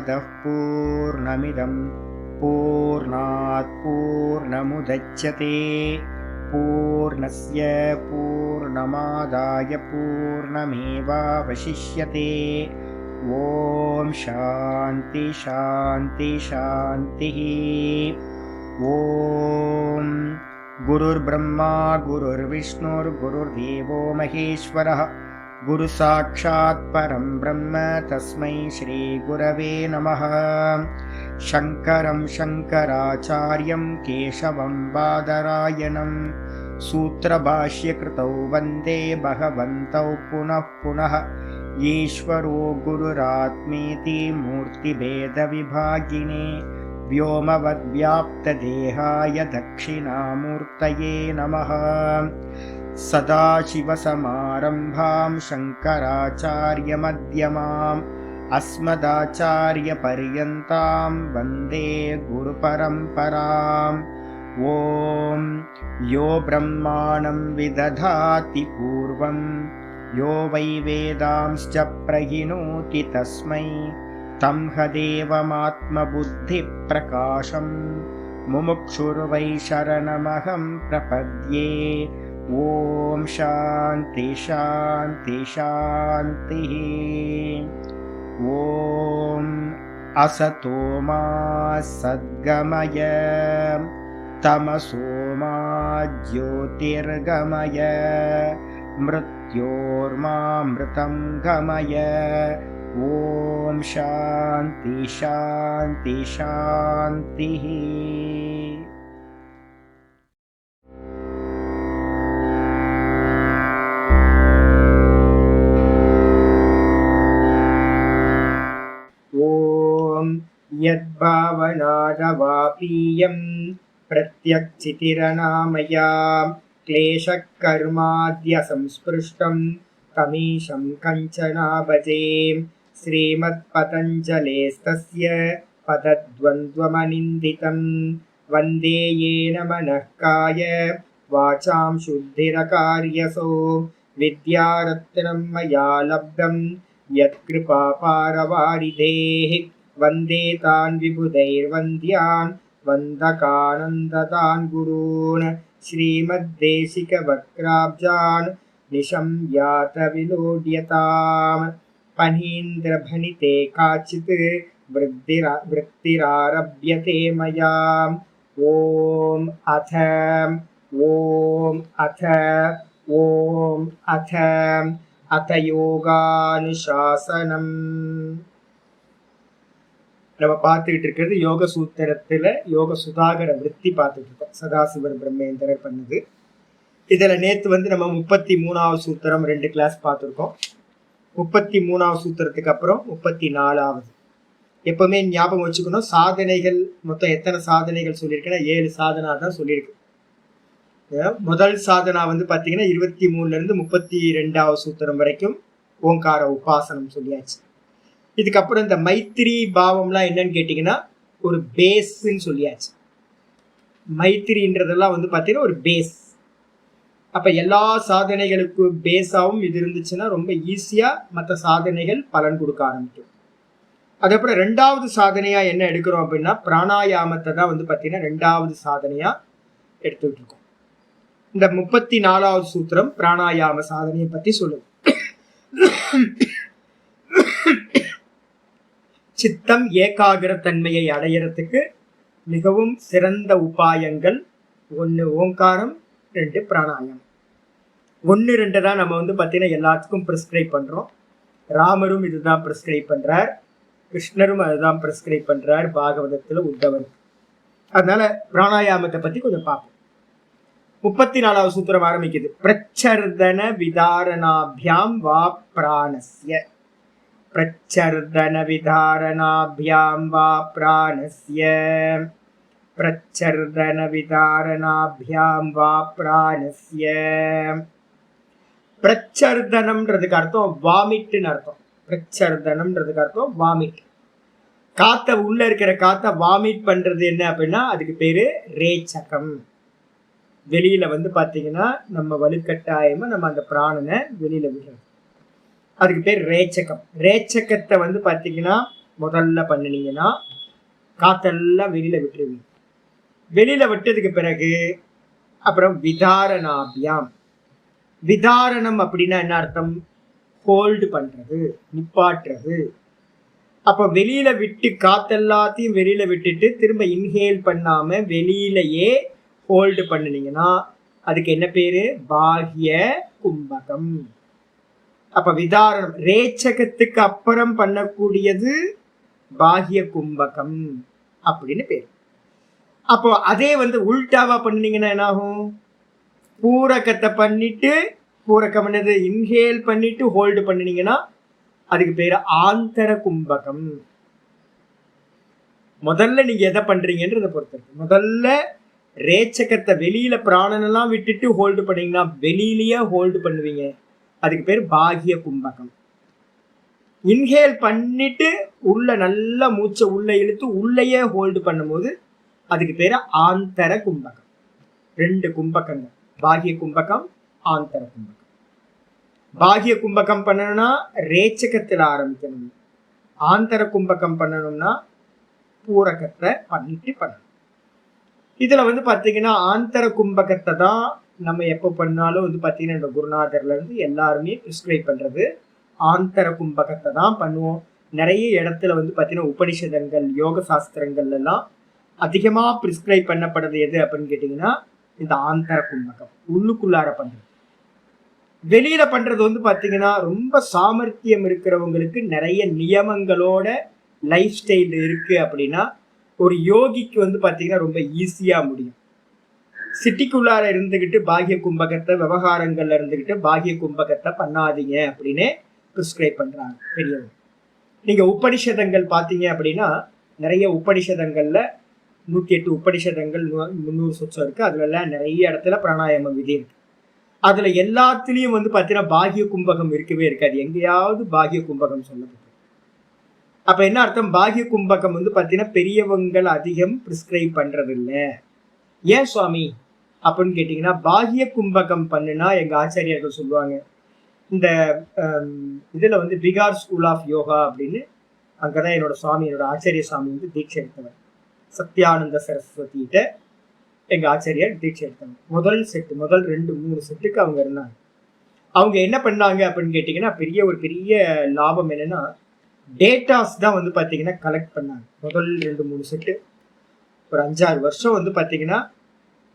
पूर्णमदः पूर्णमिदं पूर्णात् पूर्णमुदच्यते पूर्णस्य पूर्णमादाय पूर्णमेवावशिष्यते। ओम शांति शांति शांतिः। ओम गुरुर्ब्रह्मा गुरुर्विष्णुर्गुरुर्देवो महेश्वरः गुरु साक्षात् परं ब्रह्म तस्मै श्री गुरवे नमः। शंकरं शंकराचार्यं केशवं बादरायणं सूत्रभाष्यकृतौ वन्दे भगवन्तौ पुनः पुनः। ईश्वरो गुरुरात्मेति मूर्तिभेदविभागिने व्योमवद्व्याप्तदेहाय दक्षिणामूर्तये नमः। सदाशिवसमारम्भां शङ्कराचार्यमध्यमाम् अस्मदाचार्यपर्यन्तां वन्दे गुरुपरम्पराम्। ॐ यो ब्रह्माणं विदधाति पूर्वं यो वै वेदांश्च प्रहिणोति तस्मै तं हदेवमात्मबुद्धिप्रकाशं मुमुक्षुर्वै शरणमहं प्रपद्ये। ओम शांति शांति शांतिः। ओम असतो मा सद्गमय तमसो मा ज्योतिर्गमय मृत्योर्मामृतं गमय। ओम शांति शांति शांतिः। यद्भावनादवापीयं प्रत्यक्षितिरनामया क्लेशकर्माद्यसंस्पृष्टं तमीशं कञ्चना भजे। श्रीमत्पतञ्जलेस्तस्य पदद्वन्द्वमनिन्दितं वन्दे येन मनःकाय वाचां शुद्धिरकार्यसो। विद्यारत्नं मया लब्धं यत्कृपापारवारिधेः वन्दे तान् विबुधैर्वन्द्यान् वन्दकानन्दतान् गुरून्। श्रीमद्देशिकवक्त्राब्जान् निशम्यात विलोड्यताम्। फणीन्द्रभणिते काचित् वृत्तिरारभ्यते मया। ॐ अथ योगानुशासनम्। நம்ம பார்த்துக்கிட்டு இருக்கிறது யோக சூத்திரத்தில் யோக சுதாகர விற்பி பார்த்துட்டு இருக்கோம். சதாசிவர் பிரம்மேந்திரர் பண்ணது. இதில் நேற்று நம்ம 33வது சூத்திரம் 2 கிளாஸ் பார்த்துருக்கோம். 33வது சூத்திரத்துக்கு அப்புறம் 34வது. எப்பவுமே ஞாபகம் வச்சுக்கணும், சாதனைகள் மொத்தம் எத்தனை சாதனைகள் சொல்லியிருக்கேன்னா 7 சாதனா தான் சொல்லியிருக்கு. முதல் சாதனா பார்த்தீங்கன்னா 23லேருந்து 32வது சூத்திரம் வரைக்கும் ஓங்கார உபாசனம் சொல்லியாச்சு. இதுக்கப்புறம் இந்த மைத்திரி பாவம்லாம் என்னன்னு கேட்டிங்கன்னா ஒரு பேஸ்ன்னு சொல்லியாச்சு. மைத்திரின்றதெல்லாம் பார்த்தீங்கன்னா ஒரு பேஸ். அப்போ எல்லா சாதனைகளுக்கும் பேஸாகவும் இது இருந்துச்சுன்னா ரொம்ப ஈஸியாக மற்ற சாதனைகள் பலன் கொடுக்க ஆரம்பிக்கும். அதுக்கப்புறம் 2வது சாதனையாக என்ன எடுக்கிறோம் அப்படின்னா பிராணாயாமத்தை தான் பார்த்தீங்கன்னா 2வது சாதனையாக எடுத்துக்கிட்டு இருக்கோம். இந்த 34வது சூத்திரம் பிராணாயாம சாதனையை பற்றி சொல்லுது. சித்தம் ஏகாகிர தன்மையை அடையிறதுக்கு மிகவும் சிறந்த உபாயங்கள் 1 ஓங்காரம், 2 பிராணாயாமம். 1, 2 தான் நம்ம பார்த்தீங்கன்னா எல்லாத்துக்கும் ப்ரிஸ்கிரைப் பண்ணுறோம். ராமரும் இதுதான் ப்ரிஸ்கிரைப் பண்ணுறார், கிருஷ்ணரும் அதுதான் ப்ரிஸ்கிரைப் பண்ணுறார் பாகவதத்தில் உத்தவர். அதனால பிராணாயாமத்தை பற்றி கொஞ்சம் பார்ப்போம். 34வது சூத்திரம் ஆரம்பிக்குது. பிரச்சர்தன விதாரணாபியாம் வா பிராணஸ்ய. பிரச்சர்தன விதாரணாபியாம் வா பிராணஸ்ய. பிரச்சர்தன விதாரணாபியாம் வா பிராணஸ்ய. பிரச்சர்தனம்ன்றதுக்கு அர்த்தம் வாமிட்னு அர்த்தம். பிரச்சர்தனம்ன்றதுக்கு அர்த்தம் வாமிட். காத்த உள்ள இருக்கிற காத்த வாமிட் பண்றது என்ன அப்படின்னா அதுக்கு பேரு ரேச்சகம். வெளியில பாத்தீங்கன்னா நம்ம வலுக்கட்டாயமா நம்ம அந்த பிராணனை வெளியில விடுறது. அதுக்கு பேர் ரேச்சகம். ரேச்சகத்தை பார்த்தீங்கன்னா முதல்ல பண்ணினீங்கன்னா காத்தெல்லாம் வெளியில விட்டுருவீங்க. வெளியில விட்டதுக்கு பிறகு அப்புறம் விதாரணாபியாம். விதாரணம் அப்படின்னா என்ன அர்த்தம்? ஹோல்டு பண்றது, நிப்பாட்டுறது. அப்ப வெளியில விட்டு காத்தெல்லாத்தையும் வெளியில விட்டுட்டு திரும்ப இன்ஹேல் பண்ணாம வெளியிலயே ஹோல்டு பண்ணினீங்கன்னா அதுக்கு என்ன பேரு? பாஹ்ய கும்பகம். அப்ப விதாரணம் ரேச்சகத்துக்கு அப்புறம் பண்ணக்கூடியது பாஹ்ய கும்பகம் அப்படின்னு பேரு. அப்போ அதே உல்டாவா பண்ணினீங்கன்னா என்ன ஆகும்? பூரகத்தை பண்ணிட்டு, பூரகம் பண்ணது இன்ஹேல் பண்ணிட்டு ஹோல்டு பண்ணினீங்கன்னா அதுக்கு பேரு ஆந்தர கும்பகம். முதல்ல நீங்க எதை பண்றீங்கன்றத பொறுத்து. முதல்ல ரேச்சகத்தை வெளியில பிராணனெல்லாம் விட்டுட்டு ஹோல்டு பண்ணீங்கன்னா வெளியிலயே ஹோல்டு பண்ணுவீங்க, அதுக்கு பேர் பாஹ்ய கும்பகம். இன்ஹேல் பண்ணிட்டு உள்ள நல்லா மூச்சை உள்ள இழுத்து உள்ளேயே ஹோல்டு பண்ணும்போது அதுக்கு பேரு ஆந்தர கும்பகம். 2 கும்பகங்கள், பாஹ்ய கும்பகம், ஆந்தர கும்பகம். பாஹ்ய கும்பகம் பண்ணணும்னா ரேச்சகத்துல ஆரம்பிக்கணும். ஆந்தர கும்பகம் பண்ணணும்னா பூரகத்தை பண்ணிட்டு பண்ணணும். இதுல பாத்தீங்கன்னா ஆந்தர கும்பகத்தை தான் நம்ம எப்போ பண்ணாலும் பாத்தீங்கன்னா இந்த குருநாதர்ல இருந்து எல்லாருமே பிரிஸ்கிரைப் பண்றது ஆந்தர கும்பகத்தை தான் பண்ணுவோம். நிறைய இடத்துல பாத்தீங்கன்னா உபனிஷதங்கள், யோக சாஸ்திரங்கள் எல்லாம் அதிகமா பிரிஸ்கிரைப் பண்ணப்படுறது எது அப்படின்னு கேட்டீங்கன்னா இந்த ஆந்தர கும்பகம். உள்ளுக்குள்ளார பண்றது. வெளியில பண்றது பாத்தீங்கன்னா ரொம்ப சாமர்த்தியம் இருக்கிறவங்களுக்கு நிறைய நியமங்களோட லைஃப் ஸ்டைல் இருக்கு அப்படின்னா ஒரு யோகிக்கு பாத்தீங்கன்னா ரொம்ப ஈஸியா முடியும். சிட்டிக்குள்ளார இருந்துகிட்டு பாஹ்ய கும்பகத்தை, விவகாரங்கள்ல இருந்துகிட்டு பாஹ்ய கும்பகத்தை பண்ணாதீங்க அப்படின்னு பிரிஸ்கிரைப் பண்றாங்க பெரியவங்க. நீங்க உபனிஷதங்கள் பாத்தீங்க அப்படின்னா நிறைய உபனிஷதங்கள்ல 108 உபனிஷதங்கள், 300 சொச்சம் இருக்கு. அதுல எல்லாம் நிறைய இடத்துல பிராணாயாம விதி இருக்கு. அதுல எல்லாத்துலயும் பாத்தீங்கன்னா பாஹ்ய கும்பகம் இருக்கவே இருக்காது. எங்கேயாவது பாஹ்ய கும்பகம் சொல்லப்படும். அப்ப என்ன அர்த்தம்? பாஹ்ய கும்பகம் பாத்தீங்கன்னா பெரியவங்கள் அதிகம் பிரிஸ்கிரைப் பண்றது இல்ல. ஏன் சுவாமி அப்படின்னு கேட்டீங்கன்னா, பாஹ்ய கும்பகம் பண்ணுனா எங்க ஆச்சாரியர்கள் சொல்லுவாங்க, இந்த இதுல பிகார் ஸ்கூல் ஆஃப் யோகா அப்படின்னு அங்கதான் என்னோட சுவாமி, என்னோட ஆச்சாரிய சுவாமி தீட்சை எடுத்தவர். சத்யானந்த சரஸ்வதிட்ட எங்க ஆச்சாரியர் தீட்சை எடுத்தாங்க. முதல் 2-3 செட்டுக்கு அவங்க இருந்தாங்க. அவங்க என்ன பண்ணாங்க அப்படின்னு கேட்டீங்கன்னா, பெரிய லாபம் என்னன்னா டேட்டாஸ் தான் பாத்தீங்கன்னா கலெக்ட் பண்ணாங்க. முதல் 2-3 செட்டு ஒரு 5-6 வருஷம் பாத்தீங்கன்னா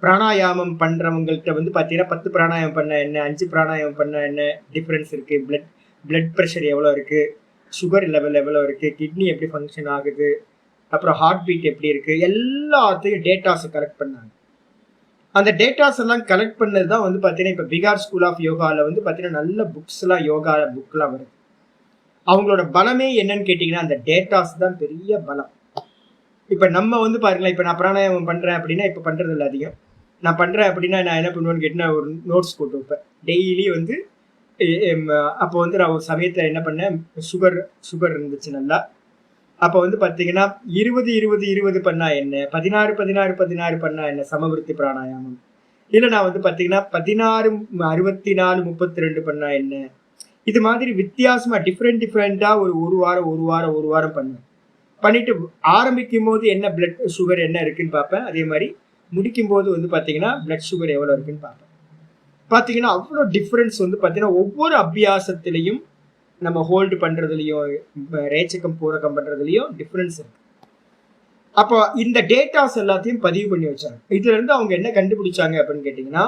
பிராணாயாமம் பண்றவங்கள்ட்ட பாத்தீங்கன்னா 10 பிராணாயாமம் பண்ண என்ன, 5 பிராணாயாமம் பண்ண என்ன டிஃபரன்ஸ் இருக்கு, பிளட் ப்ரெஷர் எவ்வளோ இருக்கு, சுகர் லெவல் எவ்வளோ இருக்கு, கிட்னி எப்படி ஃபங்க்ஷன் ஆகுது, அப்புறம் ஹார்ட் பீட் எப்படி இருக்கு, எல்லாத்தையும் டேட்டாஸை கலெக்ட் பண்ணாங்க. அந்த டேட்டாஸ் எல்லாம் கலெக்ட் பண்ணது தான் பாத்தீங்கன்னா இப்போ பிகார் ஸ்கூல் ஆஃப் யோகால பாத்தீங்கன்னா நல்ல புக்ஸ் எல்லாம், யோகா புக்லாம் வருது. அவங்களோட பலமே என்னன்னு கேட்டீங்கன்னா அந்த டேட்டாஸ் தான் பெரிய பலம். இப்ப நம்ம பாருங்களேன், இப்ப நான் பிராணாயாமம் பண்றேன் அப்படின்னா இப்ப பண்றது இல்லை அதிகம். நான் பண்றேன் அப்படின்னா நான் என்ன பண்ணுவேன்னு கேட்டீங்கன்னா ஒரு நோட்ஸ் போட்டு வைப்பேன் டெய்லி. அப்போ நான் ஒரு சமயத்துல என்ன பண்ணேன், சுகர் இருந்துச்சு நல்லா. அப்போ பாத்தீங்கன்னா 20-20-20 பண்ணா என்ன, 16-16-16 பண்ணா என்ன சமவிருத்தி பிராணாயாமம். இல்ல நான் பாத்தீங்கன்னா 16-64-32 பண்ணா என்ன. இது மாதிரி வித்தியாசமா டிஃப்ரெண்டா ஒரு வாரம் பண்ணுவேன். பண்ணிட்டு ஆரம்பிக்கும் போது என்ன பிளட் சுகர் என்ன இருக்குன்னு பார்ப்பேன். அதே மாதிரி முடிக்கும் போது பாத்தீங்கன்னா பிளட் சுகர் எவ்வளவு இருக்குன்னு பார்ப்பேன். பாத்தீங்கன்னா அவ்வளோ டிஃபரன்ஸ் பாத்தீங்கன்னா ஒவ்வொரு அபியாசத்திலையும் நம்ம ஹோல்டு பண்றதுலயும் ரேச்சகம் பூரகம் பண்றதுலயும் டிஃபரன்ஸ் இருக்கு. அப்போ இந்த டேட்டாஸ் எல்லாத்தையும் பதிவு பண்ணி வச்சாங்க. இதுல இருந்து அவங்க என்ன கண்டுபிடிச்சாங்க அப்படின்னு கேட்டீங்கன்னா,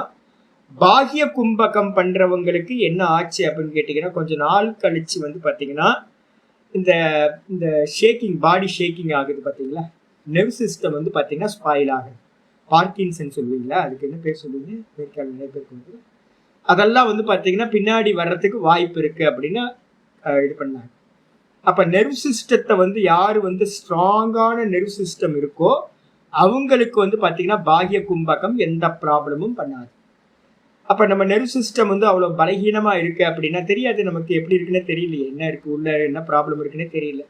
பாஹ்ய கும்பகம் பண்றவங்களுக்கு என்ன ஆச்சு அப்படின்னு கேட்டீங்கன்னா, கொஞ்ச நாள் கழிச்சு பாத்தீங்கன்னா இந்த இந்த ஷேக்கிங், பாடி ஷேக்கிங் ஆகுது பாத்தீங்களா, நெர்வ் சிஸ்டம் பாத்தீங்கன்னா ஸ்பாயில் ஆகுது. பார்க்கின்சன் சொல்லுவீங்களா, அதுக்கு என்ன பேர் சொல்லுவீங்க, அமெரிக்காவில் நிறைய பேருக்கு அதெல்லாம் பாத்தீங்கன்னா பின்னாடி வர்றதுக்கு வாய்ப்பு இருக்கு அப்படின்னு இது பண்ணாங்க. அப்ப நெர்வ் சிஸ்டத்தை யாரு ஸ்ட்ராங்கான நெர்வ் சிஸ்டம் இருக்கோ அவங்களுக்கு பாத்தீங்கன்னா பாஹ்ய கும்பகம் எந்த ப்ராப்ளமும் பண்ணாது. அப்ப நம்ம நெர்வ் சிஸ்டம் அவ்வளவு பலகீனமா இருக்கு அப்படின்னா தெரியாது, நமக்கு எப்படி இருக்குன்னே தெரியலையே, என்ன இருக்கு உள்ள, என்ன ப்ராப்ளம் இருக்குன்னே தெரியல.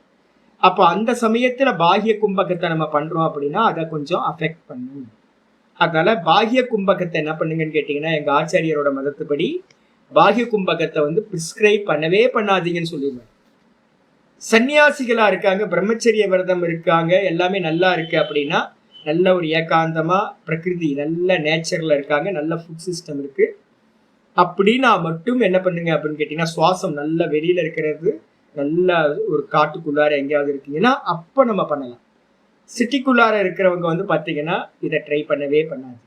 அப்ப அந்த சமயத்துல பாஹ்ய கும்பகத்தை நம்ம பண்றோம் அப்படின்னா அதை கொஞ்சம் அஃபெக்ட் பண்ணும். அதனால பாஹ்ய கும்பகத்தை என்ன பண்ணுங்கன்னு கேட்டீங்கன்னா, எங்க ஆச்சாரியரோட மதத்துப்படி பாஹ்ய கும்பகத்தை பிரிஸ்கிரைப் பண்ணவே பண்ணாதீங்கன்னு சொல்லிடுவேன். சன்னியாசிகளா இருக்காங்க, பிரம்மச்சரிய விரதம் இருக்காங்க, எல்லாமே நல்லா இருக்கு அப்படின்னா நல்ல ஒரு ஏகாந்தமா பிரகிருதி நல்ல நேச்சர்ல இருக்காங்க, நல்ல ஃபுட் சிஸ்டம் இருக்கு அப்படின்னா மட்டும் என்ன பண்ணுங்க அப்படின்னு கேட்டீங்கன்னா, சுவாசம் நல்ல வெளியில இருக்கிறது, நல்ல ஒரு காட்டுக்குள்ளார எங்கேயாவது இருக்கீங்கன்னா அப்ப நம்ம பண்ணலாம். சிட்டிக்குள்ளார இருக்கிறவங்க வந்து பாத்தீங்கன்னா இதை ட்ரை பண்ணவே பண்ணாது.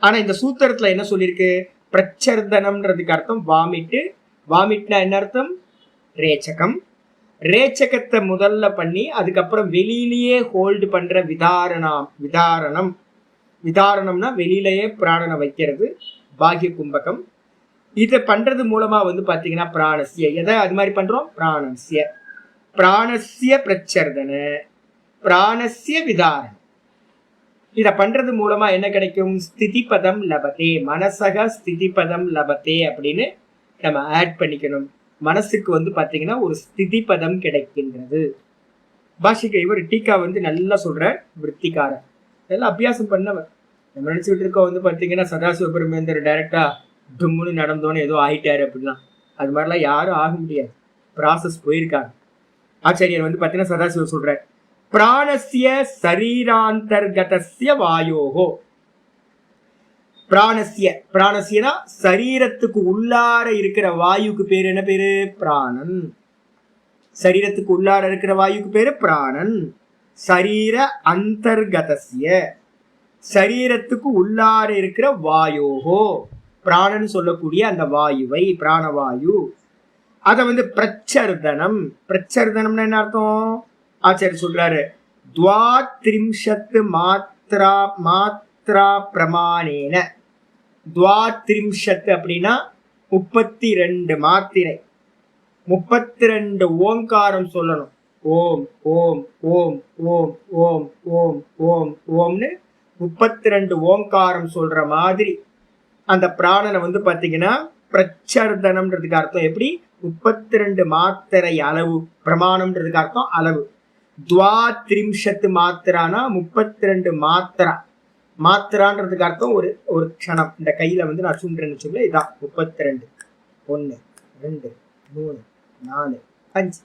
ஆனா இந்த சூத்திரத்துல என்ன சொல்லியிருக்கு, பிரச்சர்தனம்ன்றதுக்கு அர்த்தம் வாமிட்டு. வாமிட்னா என்ன அர்த்தம், ரேச்சகம். ரேச்சகத்தை முதல்ல பண்ணி அதுக்கப்புறம் வெளியிலேயே ஹோல்டு பண்ற விதாரணம். விதாரணம்னா வெளியிலேயே பிராணனை வைக்கிறது, பாகிய கும்பகம். இதை பண்றது மூலமா வந்து பாத்தீங்கன்னா பிராணசிய, எதை அது மாதிரி பண்றோம், பிராணசிய பிரச்சர்தன, பிராணசிய விதாரணம். இதை பண்றது மூலமா என்ன கிடைக்கும், ஸ்திதி பதம் லபத்தே, மனசக ஸ்திதி பதம் லபத்தே அப்படின்னு நம்ம ஆட் பண்ணிக்கணும். மனசுக்கு வந்து பாத்தீங்கன்னா ஒரு ஸ்திதி பதம் கிடைக்கின்றது. பாஷிக இவர் டீக்கா வந்து நல்லா சொல்ற, விற்த்திக்காரர், இதெல்லாம் அபியாசம் பண்ணவர். நம்ம நினைச்சுட்டு இருக்கோம் வந்து பாத்தீங்கன்னா சதாசிவ பிரம்மேந்தர் டைரக்டா தும்முன்னு நடந்தோன்னு ஏதோ ஆயிட்டாரு அப்படின்னா, அது மாதிரிலாம் யாரும் ஆக முடியாது. ப்ராசஸ் போயிருக்காங்க. ஆச்சாரியர் வந்து பாத்தீங்கன்னா சதாசிவ சொல்ற, பிராணசிய சரீராந்தர்கதஸ்ய வாயோகோ. பிராணசிய, பிராணசியனா சரீரத்துக்கு உள்ளார இருக்கிற வாயுக்கு பேரு என்ன பேரு, பிராணன். சரீரத்துக்கு உள்ளார இருக்கிற வாயுக்கு பேரு பிராணன். சரீர அந்தர்கதஸ்ய, சரீரத்துக்கு உள்ளார இருக்கிற வாயோகோ, பிராணன் சொல்லக்கூடிய அந்த வாயுவை, பிராணவாயு. அத வந்து பிரச்சர்தனம். பிரச்சர்தனம்னு என்ன அர்த்தம், ஆச்சாரியர் சொல்றாரு, துவாத்ரிம்ஷத்து மாத்ரா மாத்ரா பிரமாணேன. துவாத்ரிம்ஷத்து அப்படின்னா 32 மாத்திரை, 32 ஓங்காரம் சொல்லணும். ஓம் ஓம் ஓம் ஓம் ஓம் ஓம் ஓம் ஓம்னு 32 ஓங்காரம் சொல்ற மாதிரி அந்த பிராணனை வந்து பாத்தீங்கன்னா பிரச்சர்தனம்ன்றதுக்கு அர்த்தம் எப்படி, 32 மாத்திரை அளவு, பிரமாணம்ன்றதுக்கு அர்த்தம் அளவு. துவாத்ரிம்ஷத்து மாத்திரானா 32 மாத்திரா. மாத்திரான்றதுக்கு அர்த்தம் ஒரு ஒரு க்ஷணம். இந்த கையில வந்து நான் சுண்டுறேன்னு சொல்ல, இதான் 32. 1 2 3 4 5.